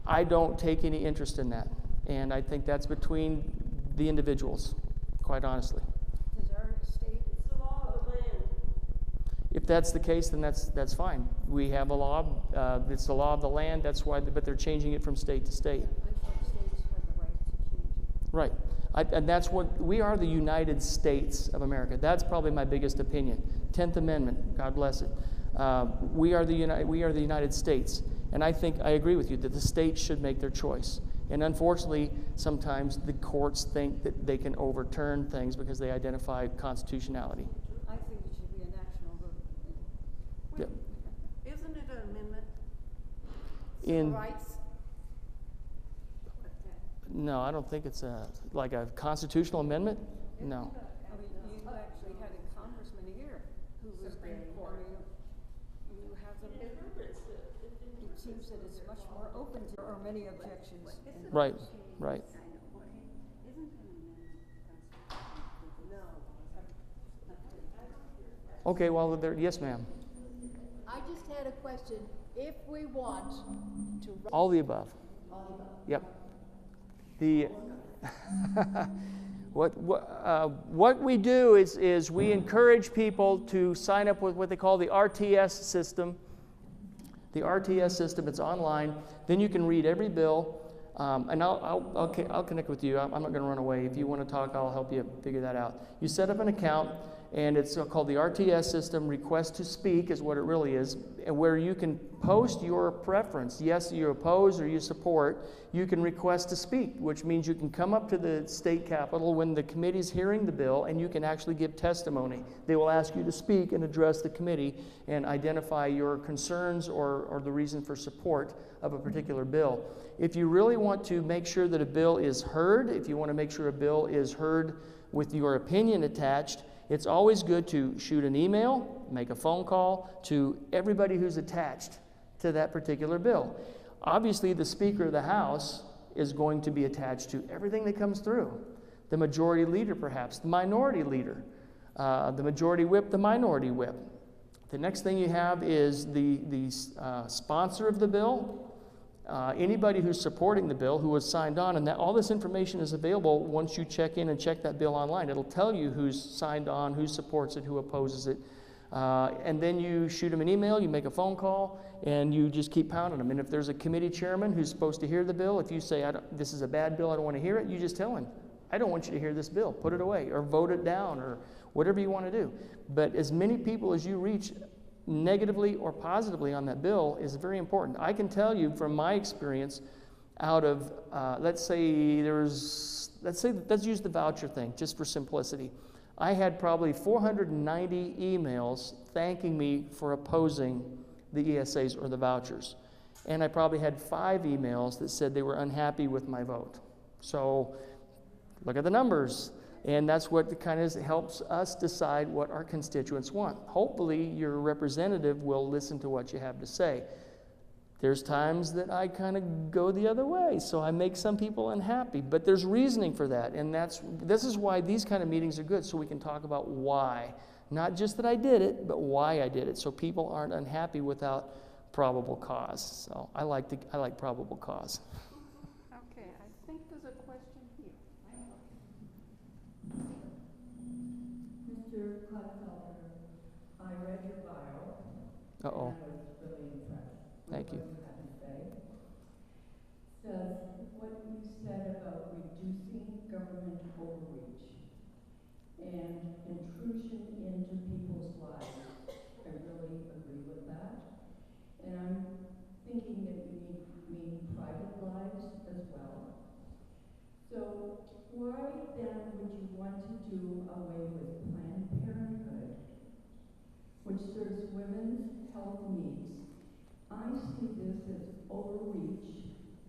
S1: I don't take any interest in that. And I think that's between the individuals, quite honestly.
S3: Does our state, it's the law of the land.
S1: If that's the case, then that's fine. We have a law. It's the law of the land. That's why, but they're changing it from state to state.
S3: I thought states had the right to change it.
S1: Right. And that's what we are, the United States of America. That's probably my biggest opinion. 10th Amendment, God bless it. We are the United States. And I think I agree with you that the states should make their choice. And unfortunately, sometimes the courts think that they can overturn things because they identify constitutionality.
S3: I think it should be a national vote.
S1: Yep.
S2: Isn't it an amendment?
S1: In-
S2: Civil rights?
S1: No, I don't think it's like a constitutional amendment. No.
S3: I mean, you actually had a congressman here who seems that it's much more open to, or many objections. And
S1: Right, right. Okay, well, there, yes, ma'am.
S5: I just had a question. If we want to.
S1: All the above. Yep. The what we do is we encourage people to sign up with what they call the RTS system. The RTS system, it's online. Then you can read every bill, and I'll connect with you. I'm not going to run away. If you want to talk, I'll help you figure that out. You set up an account, and it's called the RTS system. Request to speak is what it really is, and where you can post your preference. Yes, you oppose or you support. You can request to speak, which means you can come up to the state capitol when the committee's hearing the bill, and you can actually give testimony. They will ask you to speak and address the committee and identify your concerns or the reason for support of a particular bill. If you really want to make sure that a bill is heard, if you want to make sure a bill is heard with your opinion attached, it's always good to shoot an email, make a phone call to everybody who's attached to that particular bill. Obviously, the Speaker of the House is going to be attached to everything that comes through. The Majority Leader, perhaps, the Minority Leader, the Majority Whip, the Minority Whip. The next thing you have is the sponsor of the bill, anybody who's supporting the bill who has signed on, and that all this information is available once you check in and check that bill online. It'll tell you who's signed on, who supports it, who opposes it. And then you shoot them an email, you make a phone call, and you just keep pounding them. And if there's a committee chairman who's supposed to hear the bill, if you say, this is a bad bill, I don't want to hear it, you just tell him, I don't want you to hear this bill. Put it away, or vote it down, or whatever you want to do. But as many people as you reach negatively or positively on that bill is very important. I can tell you from my experience, out of, let's use the voucher thing, just for simplicity. I had probably 490 emails thanking me for opposing the ESAs or the vouchers. And I probably had 5 emails that said they were unhappy with my vote. So look at the numbers. And that's what kind of helps us decide what our constituents want. Hopefully your representative will listen to what you have to say. There's times that I kind of go the other way, so I make some people unhappy. But there's reasoning for that, and this is why these kind of meetings are good, so we can talk about why. Not just that I did it, but why I did it, so people aren't unhappy without probable cause. So I like probable cause.
S4: Okay, I think there's a question here.
S3: Mr. Clodfelter, I read your bio.
S1: Uh-oh.
S3: And I was really impressed.
S1: Thank you.
S3: Says what you said about reducing government overreach and intrusion into people's lives. I really agree with that. And I'm thinking that you mean private lives as well. So why then would you want to do away with Planned Parenthood, which serves women's health needs? I see this as overreach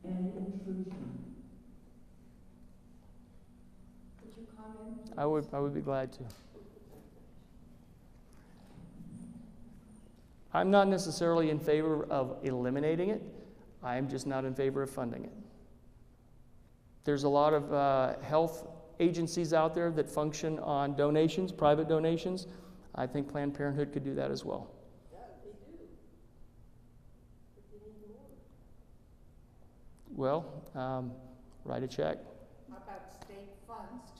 S3: and intrusion. Could you comment?
S1: I would be glad to. I'm not necessarily in favor of eliminating it. I'm just not in favor of funding it. There's a lot of health agencies out there that function on donations, private donations. I think Planned Parenthood could do that as well. Well, write a check.
S9: How about state funds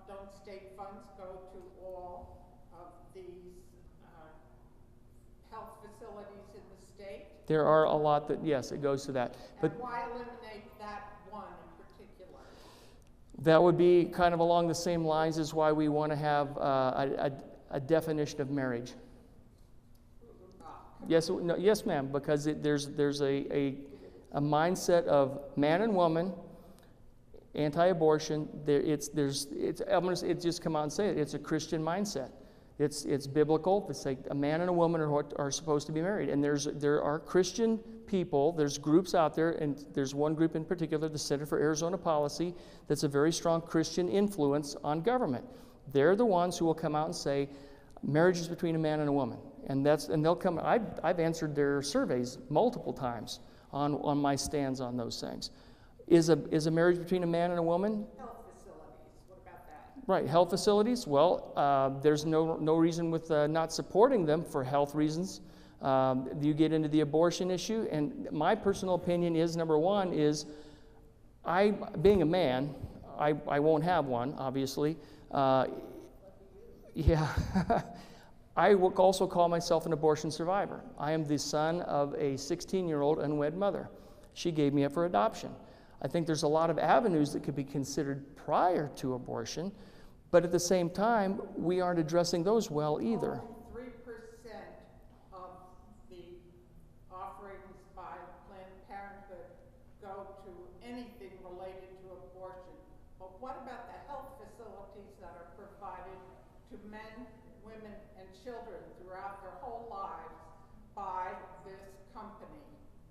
S9: don't state funds go to all of these health facilities in the state?
S1: There are a lot that, yes, it goes to that. But
S9: and why eliminate that one in particular?
S1: that would be kind of along the same lines as why we want to have a definition of marriage. Yes, no, yes, ma'am, because there's a mindset of man and woman, anti-abortion. It's just come out and say it. It's a Christian mindset. It's biblical. It's like a man and a woman are supposed to be married. And there are Christian people. There's groups out there, and there's one group in particular, the Center for Arizona Policy, that's a very strong Christian influence on government. They're the ones who will come out and say marriage is between a man and a woman. And they'll come. I've answered their surveys multiple times on my stands on those things. Is a marriage between a man and a woman?
S9: Health facilities, what about that?
S1: Right, health facilities. Well, there's no reason with not supporting them for health reasons. You get into the abortion issue, and my personal opinion is, number one is, being a man, I won't have one, obviously. Yeah. I will also call myself an abortion survivor. I am the son of a 16-year-old unwed mother. She gave me up for adoption. I think there's a lot of avenues that could be considered prior to abortion, but at the same time, we aren't addressing those well either.
S9: 3% of the offerings by Planned Parenthood go to anything related to abortion. But what about the health facilities that are provided to men, women, and children throughout their whole lives by this company?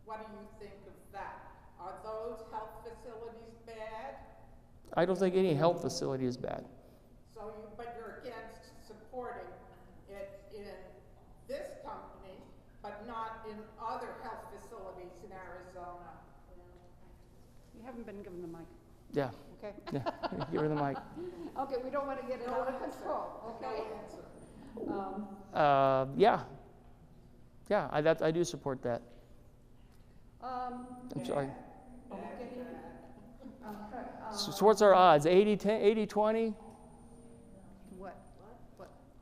S9: What do you think of that? Are those health facilities bad?
S1: I don't think any health facility is bad.
S9: But you're against supporting it in this company, but not in other health facilities in Arizona?
S4: You haven't been given the mic.
S1: Yeah.
S4: Okay.
S1: Yeah. Give her the mic.
S4: Okay, we don't want to get it out of control. Okay.
S1: Yeah. Yeah, I do support that. I'm sorry. So what's our odds? 80-20?
S4: What?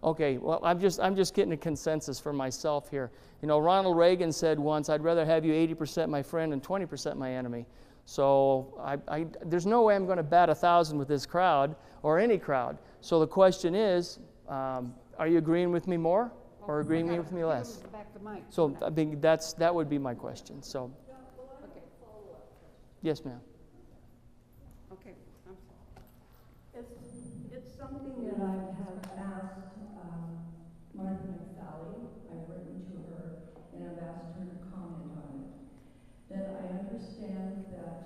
S1: Okay, well, I'm just getting a consensus for myself here. You know, Ronald Reagan said once, I'd rather have you 80% my friend and 20% my enemy. So there's no way I'm going to bat 1,000 with this crowd or any crowd. So the question is, are you agreeing with me more or agreeing with me less?
S4: Back the mic.
S1: So I think that would be my question. So,
S4: Okay.
S1: yes, ma'am.
S4: Okay. I'm sorry.
S3: It's something that I have asked Martha McSally. I've written to her and I've asked her to comment on it. That I understand that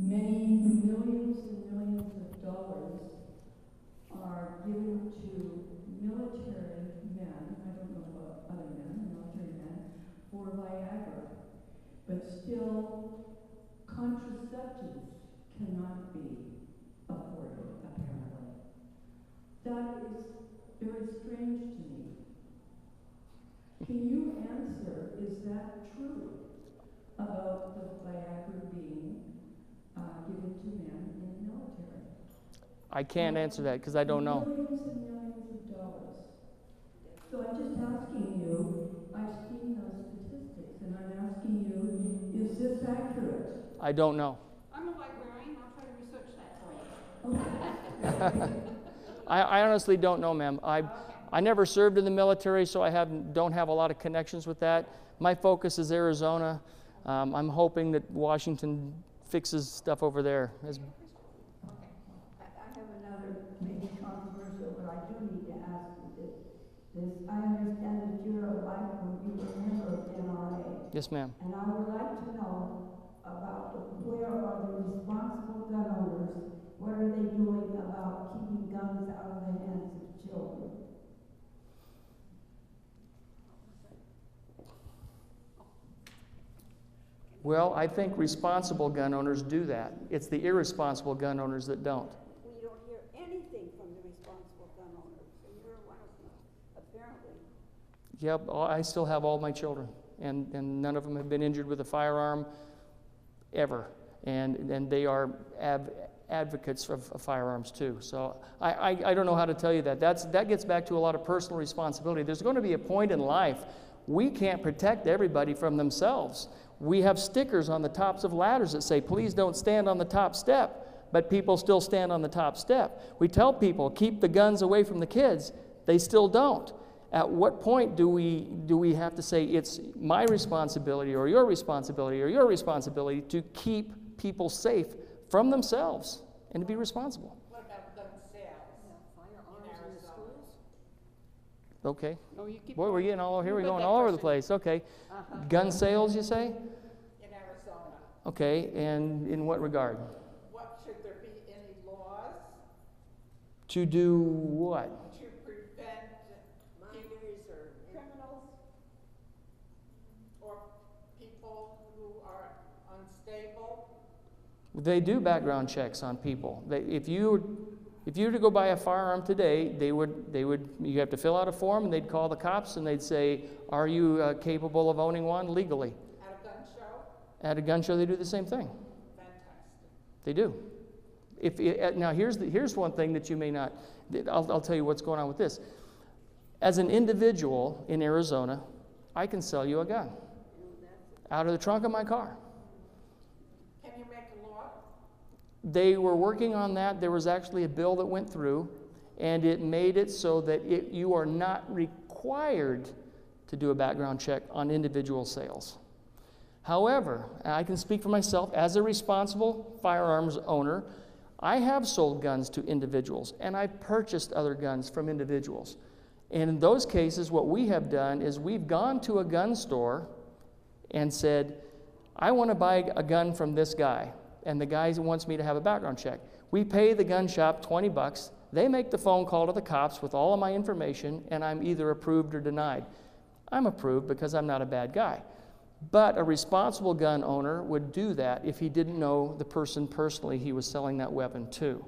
S3: many millions and millions of dollars are given to military men, I don't know about other men, military men, for Viagra. But still, contraceptives cannot be afforded, apparently. That is very strange to me. Can you answer, is that true about the Viagra being given to men in the military?
S1: I can't answer that because I don't know.
S3: Millions and millions of dollars. So I'm just asking you, I've seen those statistics, and I'm asking you, is this accurate?
S1: I don't know.
S4: I'm a librarian. I'll try to research that for you.
S3: Okay.
S1: I honestly don't know, ma'am. I never served in the military, so I don't have a lot of connections with that. My focus is Arizona. I'm hoping that Washington fixes stuff over there.
S3: I have another, maybe controversial, but I do need to ask you this. I understand that you're a member of NRA.
S1: Yes, ma'am.
S3: And I would like to know about where are the responsible gun owners? What are they doing about keeping guns out of the hands of children?
S1: Well, I think responsible gun owners do that. It's the irresponsible gun owners that don't.
S5: We don't hear anything from the responsible gun owners, and you're one of them, apparently.
S1: Yep, I still have all my children, and none of them have been injured with a firearm ever. And they are advocates of firearms too. So I don't know how to tell you that. That gets back to a lot of personal responsibility. There's going to be a point in life we can't protect everybody from themselves. We have stickers on the tops of ladders that say, please don't stand on the top step, but people still stand on the top step. We tell people, keep the guns away from the kids. They still don't. At what point do we have to say it's my responsibility or your responsibility to keep people safe from themselves and to be responsible?
S9: What about gun sales in Arizona?
S1: Okay.
S4: No, you keep
S1: Boy, we're getting all over here. We're
S4: You put
S1: going
S4: that
S1: all over the
S4: question.
S1: place. Okay.
S4: Uh-huh.
S1: Gun sales, you say?
S9: In Arizona.
S1: Okay. And in what regard?
S9: Should there be any laws
S1: To do what?
S9: to prevent minors or who are unstable?
S1: They do background checks on people. If you were to go buy a firearm today, you have to fill out a form, and they'd call the cops, and they'd say, "Are you capable of owning one legally?"
S9: At a gun show?
S1: At a gun show, they do the same thing.
S9: Fantastic.
S1: They do. Now, here's one thing that you may not. I'll tell you what's going on with this. As an individual in Arizona, I can sell you a gun out of the trunk of my car.
S9: Can you make a law?
S1: They were working on that. There was actually a bill that went through, and it made it so that you are not required to do a background check on individual sales. However, I can speak for myself as a responsible firearms owner. I have sold guns to individuals, and I've purchased other guns from individuals. And in those cases, what we have done is we've gone to a gun store and said, "I want to buy a gun from this guy," and the guy wants me to have a background check. We pay the gun shop $20. They make the phone call to the cops with all of my information, and I'm either approved or denied. I'm approved because I'm not a bad guy. But a responsible gun owner would do that if he didn't know the person personally he was selling that weapon to.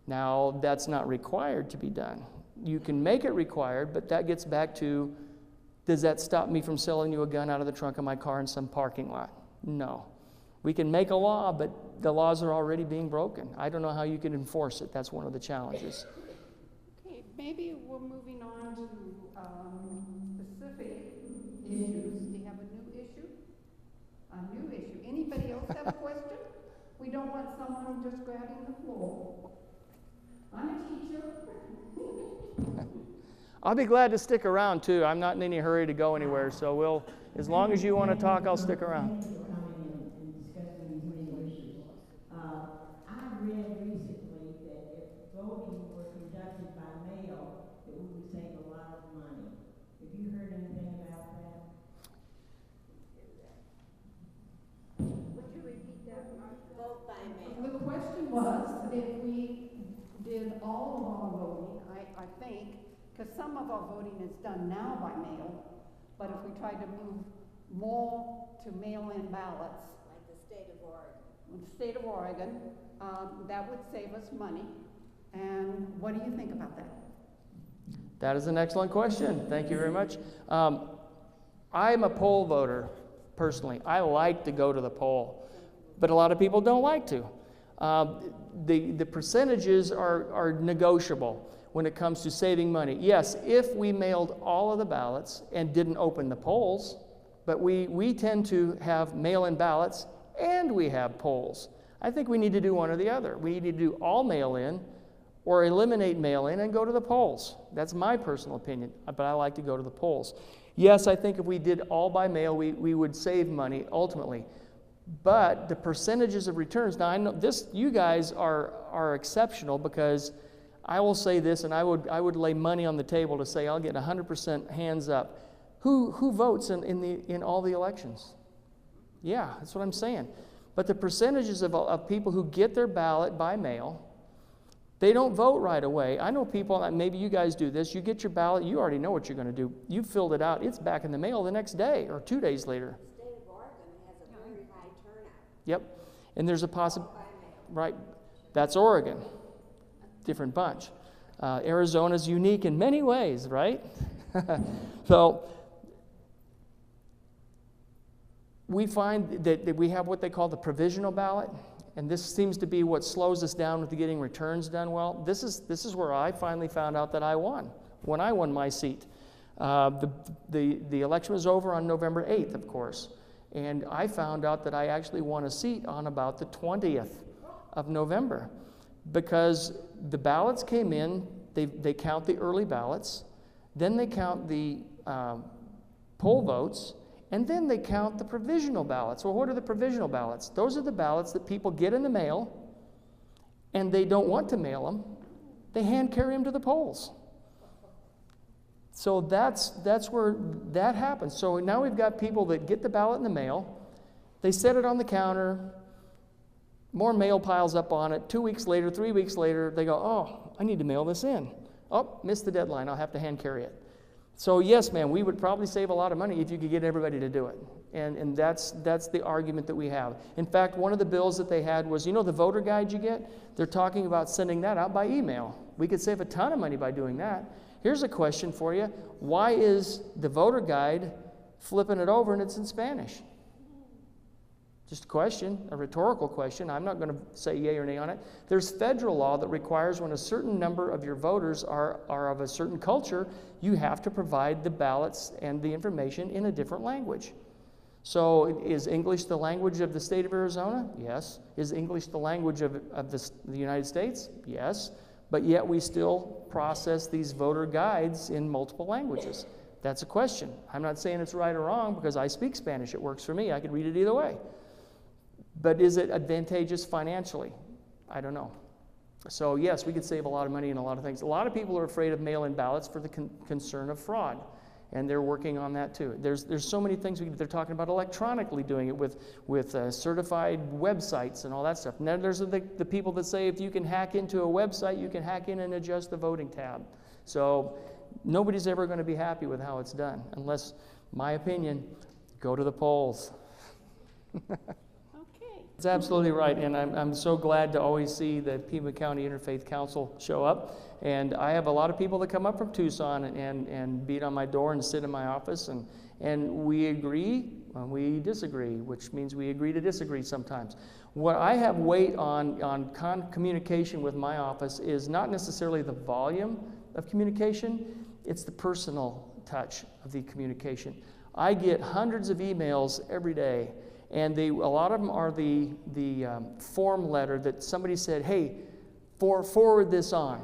S1: Now, that's not required to be done. You can make it required, but that gets back to, does that stop me from selling you a gun out of the trunk of my car in some parking lot? No. We can make a law, but the laws are already being broken. I don't know how you can enforce it. That's one of the challenges.
S2: Okay, maybe we're moving on to specific issues. Do you have a new issue? A new issue. Anybody else have a question? We don't want someone just grabbing the floor. I'm a teacher.
S1: I'll be glad to stick around, too. I'm not in any hurry to go anywhere, so as long as you want to talk, I'll stick around.
S10: I read recently that if voting were conducted by mail, it would save a lot of money. Have you heard anything about that?
S5: Would you repeat that? Vote by mail.
S2: The question was if we did all of our voting, I think, because some of our voting is done now by mail, but if we tried to move more to mail-in ballots,
S5: Like the state of Oregon.
S2: in the state of Oregon, that would save us money. And what do you think about that?
S1: That is an excellent question. Thank you very much. I'm a poll voter, personally. I like to go to the poll, but a lot of people don't like to. The percentages are negotiable when it comes to saving money. Yes, if we mailed all of the ballots and didn't open the polls, but we tend to have mail-in ballots and we have polls. I think we need to do one or the other. We need to do all mail-in or eliminate mail-in and go to the polls. That's my personal opinion, but I like to go to the polls. Yes, I think if we did all by mail, we would save money ultimately. But the percentages of returns, now I know this, you guys are exceptional, because I will say this, and I would lay money on the table to say I'll get 100% hands up. Who votes in all the elections? Yeah, that's what I'm saying. But the percentages of people who get their ballot by mail, they don't vote right away. I know people, maybe you guys do this, you get your ballot, you already know what you're going to do. You filled it out, it's back in the mail the next day or 2 days later.
S5: The state of Oregon has a very high turnout.
S1: Yep, and there's a possibility, right, that's Oregon, different bunch. Arizona's unique in many ways, right? So, we find that we have what they call the provisional ballot, and this seems to be what slows us down with getting returns done well. This is where I finally found out that I won, when I won my seat. The election was over on November 8th, of course, and I found out that I actually won a seat on about the 20th of November, because the ballots came in, they count the early ballots, then they count the poll votes, and then they count the provisional ballots. Well, what are the provisional ballots? Those are the ballots that people get in the mail, and they don't want to mail them. They hand carry them to the polls. So that's where that happens. So now we've got people that get the ballot in the mail, they set it on the counter, more mail piles up on it. 2 weeks later, 3 weeks later, they go, oh, I need to mail this in. Oh, missed the deadline, I'll have to hand carry it. So yes, ma'am, we would probably save a lot of money if you could get everybody to do it. And that's the argument that we have. In fact, one of the bills that they had was, the voter guide you get? They're talking about sending that out by email. We could save a ton of money by doing that. Here's a question for you. Why is the voter guide flipping it over and it's in Spanish? Just a question, a rhetorical question. I'm not going to say yay or nay on it. There's federal law that requires when a certain number of your voters are of a certain culture, you have to provide the ballots and the information in a different language. So is English the language of the state of Arizona? Yes. Is English the language of the United States? Yes. But yet we still process these voter guides in multiple languages. That's a question. I'm not saying it's right or wrong because I speak Spanish. It works for me. I could read it either way. But is it advantageous financially? I don't know. So yes, we could save a lot of money in a lot of things. A lot of people are afraid of mail-in ballots for the concern of fraud, and they're working on that too. There's so many things they're talking about electronically doing it with certified websites and all that stuff. Now there's the people that say if you can hack into a website, you can hack in and adjust the voting tab. So nobody's ever going to be happy with how it's done, unless, my opinion, go to the polls. It's absolutely right, and I'm so glad to always see the Pima County Interfaith Council show up. And I have a lot of people that come up from Tucson and beat on my door and sit in my office, and we agree and we disagree, which means we agree to disagree sometimes. What I have weight on communication with my office is not necessarily the volume of communication, it's the personal touch of the communication. I get hundreds of emails every day. And a lot of them are the form letter that somebody said, hey, forward this on.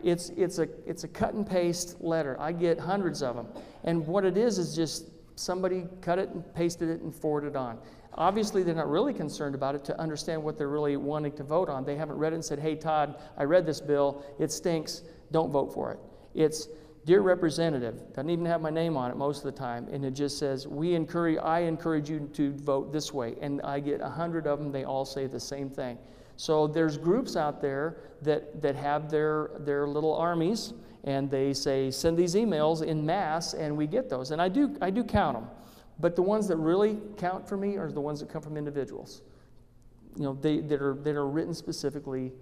S1: It's a cut and paste letter. I get hundreds of them. And what it is just somebody cut it and pasted it and forwarded it on. Obviously, they're not really concerned about it to understand what they're really wanting to vote on. They haven't read it and said, hey, Todd, I read this bill. It stinks. Don't vote for it. It's, dear representative, doesn't even have my name on it most of the time, and it just says, I encourage you to vote this way. And I get 100 of them, they all say the same thing. So there's groups out there that have their little armies, and they say, send these emails in mass, and we get those. And I do count them. But the ones that really count for me are the ones that come from individuals. That are written specifically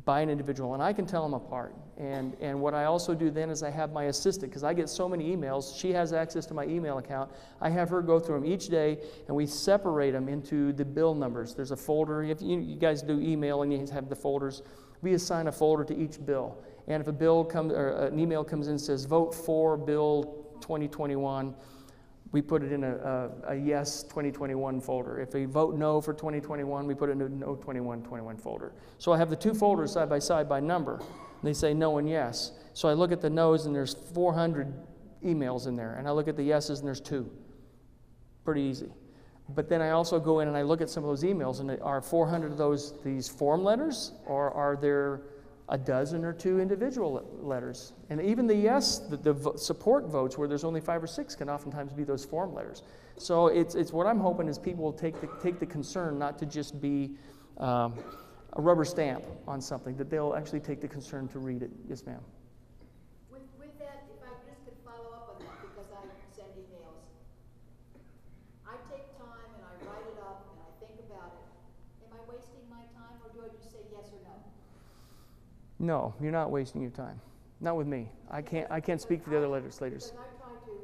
S1: by an individual, and I can tell them apart. And what I also do then is I have my assistant, because I get so many emails. She has access to my email account. I have her go through them each day, and we separate them into the bill numbers. There's a folder. If you guys do email and you have the folders, we assign a folder to each bill. And if a bill comes or an email comes in and says vote for Bill 2021, we put it in a yes 2021 folder. If we vote no for 2021, we put it in a no 2021 folder. So I have the two folders side by side by number. And they say no and yes. So I look at the no's and there's 400 emails in there. And I look at the yeses and there's 2. Pretty easy. But then I also go in and I look at some of those emails, and are 400 of these form letters, or are there a dozen or 2 individual letters? And even the yes, the support votes where there's only 5 or 6 can oftentimes be those form letters. So it's what I'm hoping is people will take the concern not to just be a rubber stamp on something, that they'll actually take the concern to read it. Yes, ma'am.
S5: With that, if I just could follow up on that, because I send emails. I take time and I write it up and I think about it. Am I wasting my time, or do I just say yes or no?
S1: No, you're not wasting your time. Not with me. I can't speak for the other legislators.
S5: Because I try to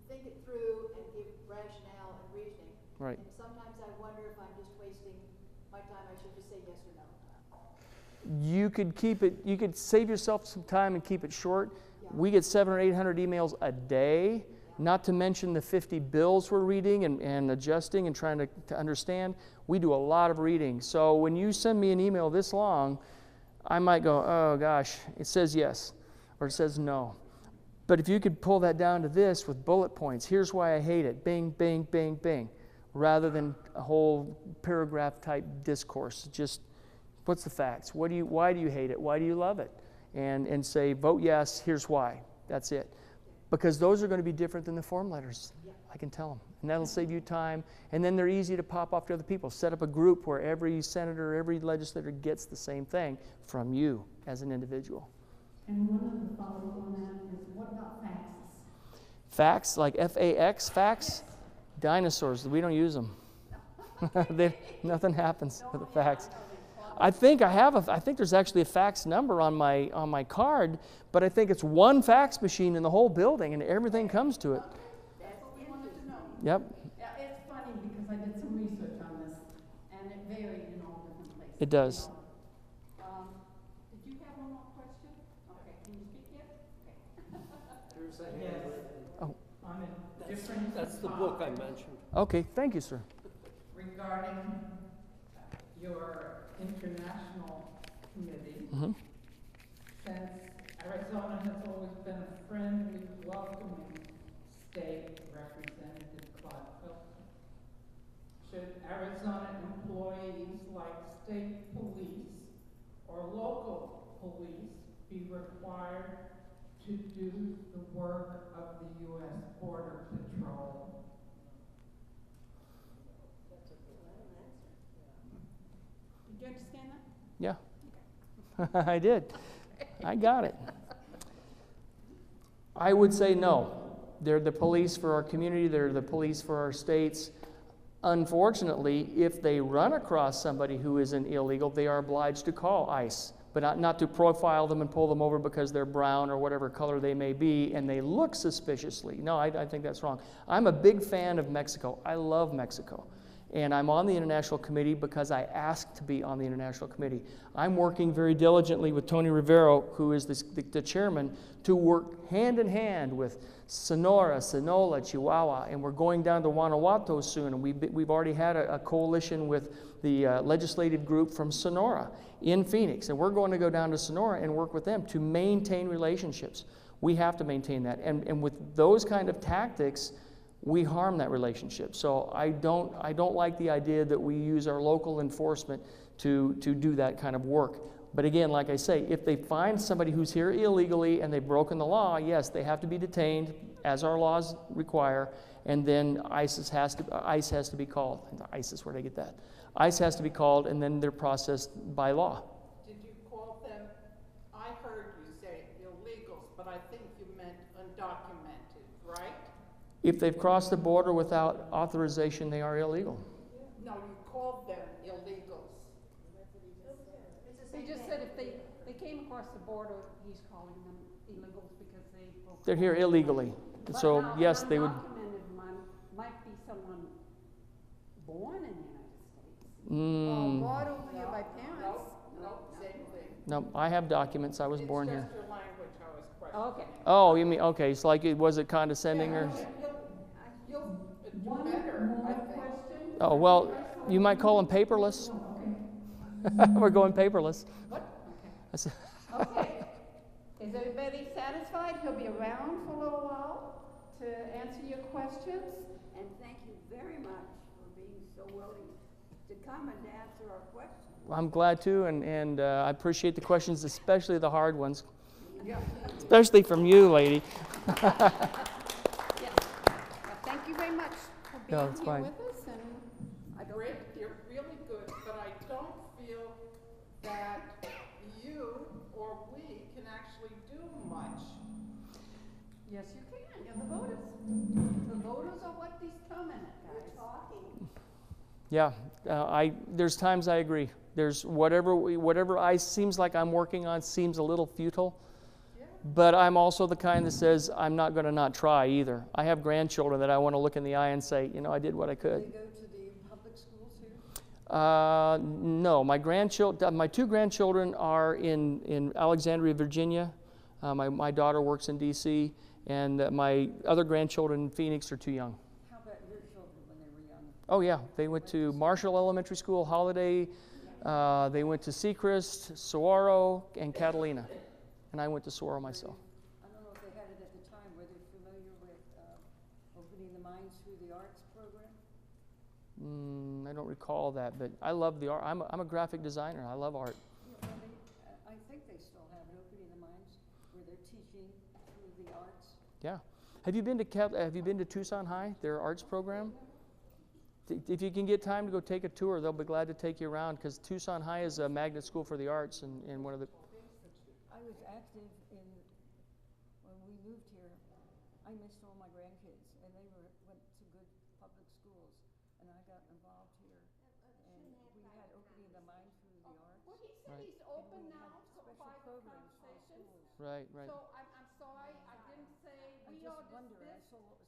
S5: think it through and give rationale and reasoning.
S1: Right.
S5: And sometimes I wonder if I'm just wasting my time. I should just say yes or no.
S1: You could save yourself some time and keep it short.
S5: Yeah.
S1: We get 700 or 800 emails a day, not to mention the 50 bills we're reading and adjusting and trying to understand. We do a lot of reading. So when you send me an email this long, I might go, oh gosh, it says yes, or it says no. But if you could pull that down to this with bullet points, here's why I hate it, bing, bing, bing, bing, rather than a whole paragraph type discourse. Just, what's the facts? Why do you hate it? Why do you love it? And say, vote yes, here's why. That's it. Because those are going to be different than the form letters. I can tell them. And that'll save you time. And then they're easy to pop off to other people. Set up a group where every senator, every legislator gets the same thing from you as an individual.
S2: And one of the follow-up on that is, what about faxes?
S1: Fax, like F-A-X, fax? Dinosaurs, we don't use them. Nothing happens with a fax. I think I think there's actually a fax number on my card, but I think it's one fax machine in the whole building, and everything comes to it.
S2: That's what we wanted to know.
S1: Yep,
S2: Yeah, it's funny because I did some research on this, and it varied in all different places.
S1: it does.
S2: Did you have one more question? Okay, can you speak yet? Okay.
S6: Here's a
S7: Yes.
S6: handwritten.
S7: On a different
S6: That's the book I
S7: topic
S6: mentioned.
S1: Okay, thank you, sir.
S7: regarding your international committee.
S1: Mhm.
S7: Since Arizona has always been a friendly, welcoming state, Representative Clodfelter, should Arizona employees like state police or local police be required to do the work of the U.S. Border Patrol?
S2: Did you understand that?
S1: Yeah, I did. I got it. I would say no. They're the police for our community. They're the police for our states. Unfortunately, if they run across somebody who is an illegal, they are obliged to call ICE, but not to profile them and pull them over because they're brown or whatever color they may be, and they look suspiciously. No, I think that's wrong. I'm a big fan of Mexico. I love Mexico. And I'm on the International Committee because I asked to be on the International Committee. I'm working very diligently with Tony Rivero, who is the chairman, to work hand in hand with Sonora, Sonora, Chihuahua, and we're going down to Guanajuato soon, and we've already had a coalition with the legislative group from Sonora in Phoenix, and we're going to go down to Sonora and work with them to maintain relationships. We have to maintain that, and with those kind of tactics, we harm that relationship. So I don't like the idea that we use our local enforcement to do that kind of work. But again, like I say, if they find somebody who's here illegally and they've broken the law, yes, they have to be detained as our laws require, and then ICE has to be called. ISIS, where'd I get that? ICE has to be called, and then they're processed by law.
S9: Did you call them, I heard you say illegals, but I think you meant undocumented, right?
S1: If they've crossed the border without authorization, they are illegal.
S9: No, you called them illegals.
S2: He just said if they came across the border, he's calling them illegals because they broke.
S1: They're here illegally.
S2: But
S1: So
S2: now,
S1: yes,
S2: an
S1: they would.
S2: undocumented one might be someone born in the United States.
S1: Mm,
S2: Brought over here by parents.
S9: No, same thing.
S1: no, I have documents. I was born here.
S9: It's just your language I was questioning.
S2: Okay.
S1: Oh, you mean okay? It's like was it condescending or?
S9: You'll do
S2: One
S9: better, I
S2: more
S9: think.
S2: question?
S1: Oh well, you might call them paperless. We're going paperless.
S2: What?
S1: I said-
S2: Okay. Is everybody satisfied? He'll be around for a little while to answer your questions.
S3: And thank you very much for being so willing to come and answer our questions.
S1: I'm glad to, and I appreciate the questions, especially the hard ones,
S2: Yeah.
S1: especially from you, lady.
S2: Yes. Well, thank you very much for being
S1: No, it's
S2: here
S1: fine.
S2: with us. And
S9: Great, you're really good, but I don't feel that you or we can actually do much.
S2: yes, you can. You're the voters. The voters are what determine it, guys. We're talking.
S1: Yeah, there's times I agree. There's whatever I seems like I'm working on seems a little futile. But I'm also the kind that says I'm not going to not try either. I have grandchildren that I want to look in the eye and say, you know, I did what I could.
S3: They go to the public schools here?
S1: No, my two grandchildren are in Alexandria, Virginia. My daughter works in D.C., and my other grandchildren in Phoenix are too young.
S3: How about your children when they were young?
S1: Oh yeah, they went to Marshall Elementary School, Holiday. They went to Seacrest, Saguaro, and Catalina. And I went to Saguaro myself.
S3: I don't know if they had it at the time. Were they familiar with opening the minds through the arts program?
S1: I don't recall that, but I love the art. I'm a graphic designer. I love art.
S3: Yeah, well, I think they still have it, opening the minds, where they're teaching through the arts.
S1: Yeah. Have you been to Tucson High, their arts program? If you can get time to go take a tour, they'll be glad to take you around because Tucson High is a magnet school for the arts and one of the.
S3: I was active when we moved here. I missed all my grandkids. and I got involved here. And we had opening of the mind through the arts.
S4: Well, he said
S1: Right.
S4: he's
S3: And
S4: open
S3: we
S4: now
S3: had
S4: to
S3: special
S4: private
S3: programs for the
S4: conversations.
S3: schools.
S1: Right, right.
S4: So I'm sorry, I didn't say
S3: I
S4: we are
S3: just wonder, I
S4: dismissed.
S3: saw what was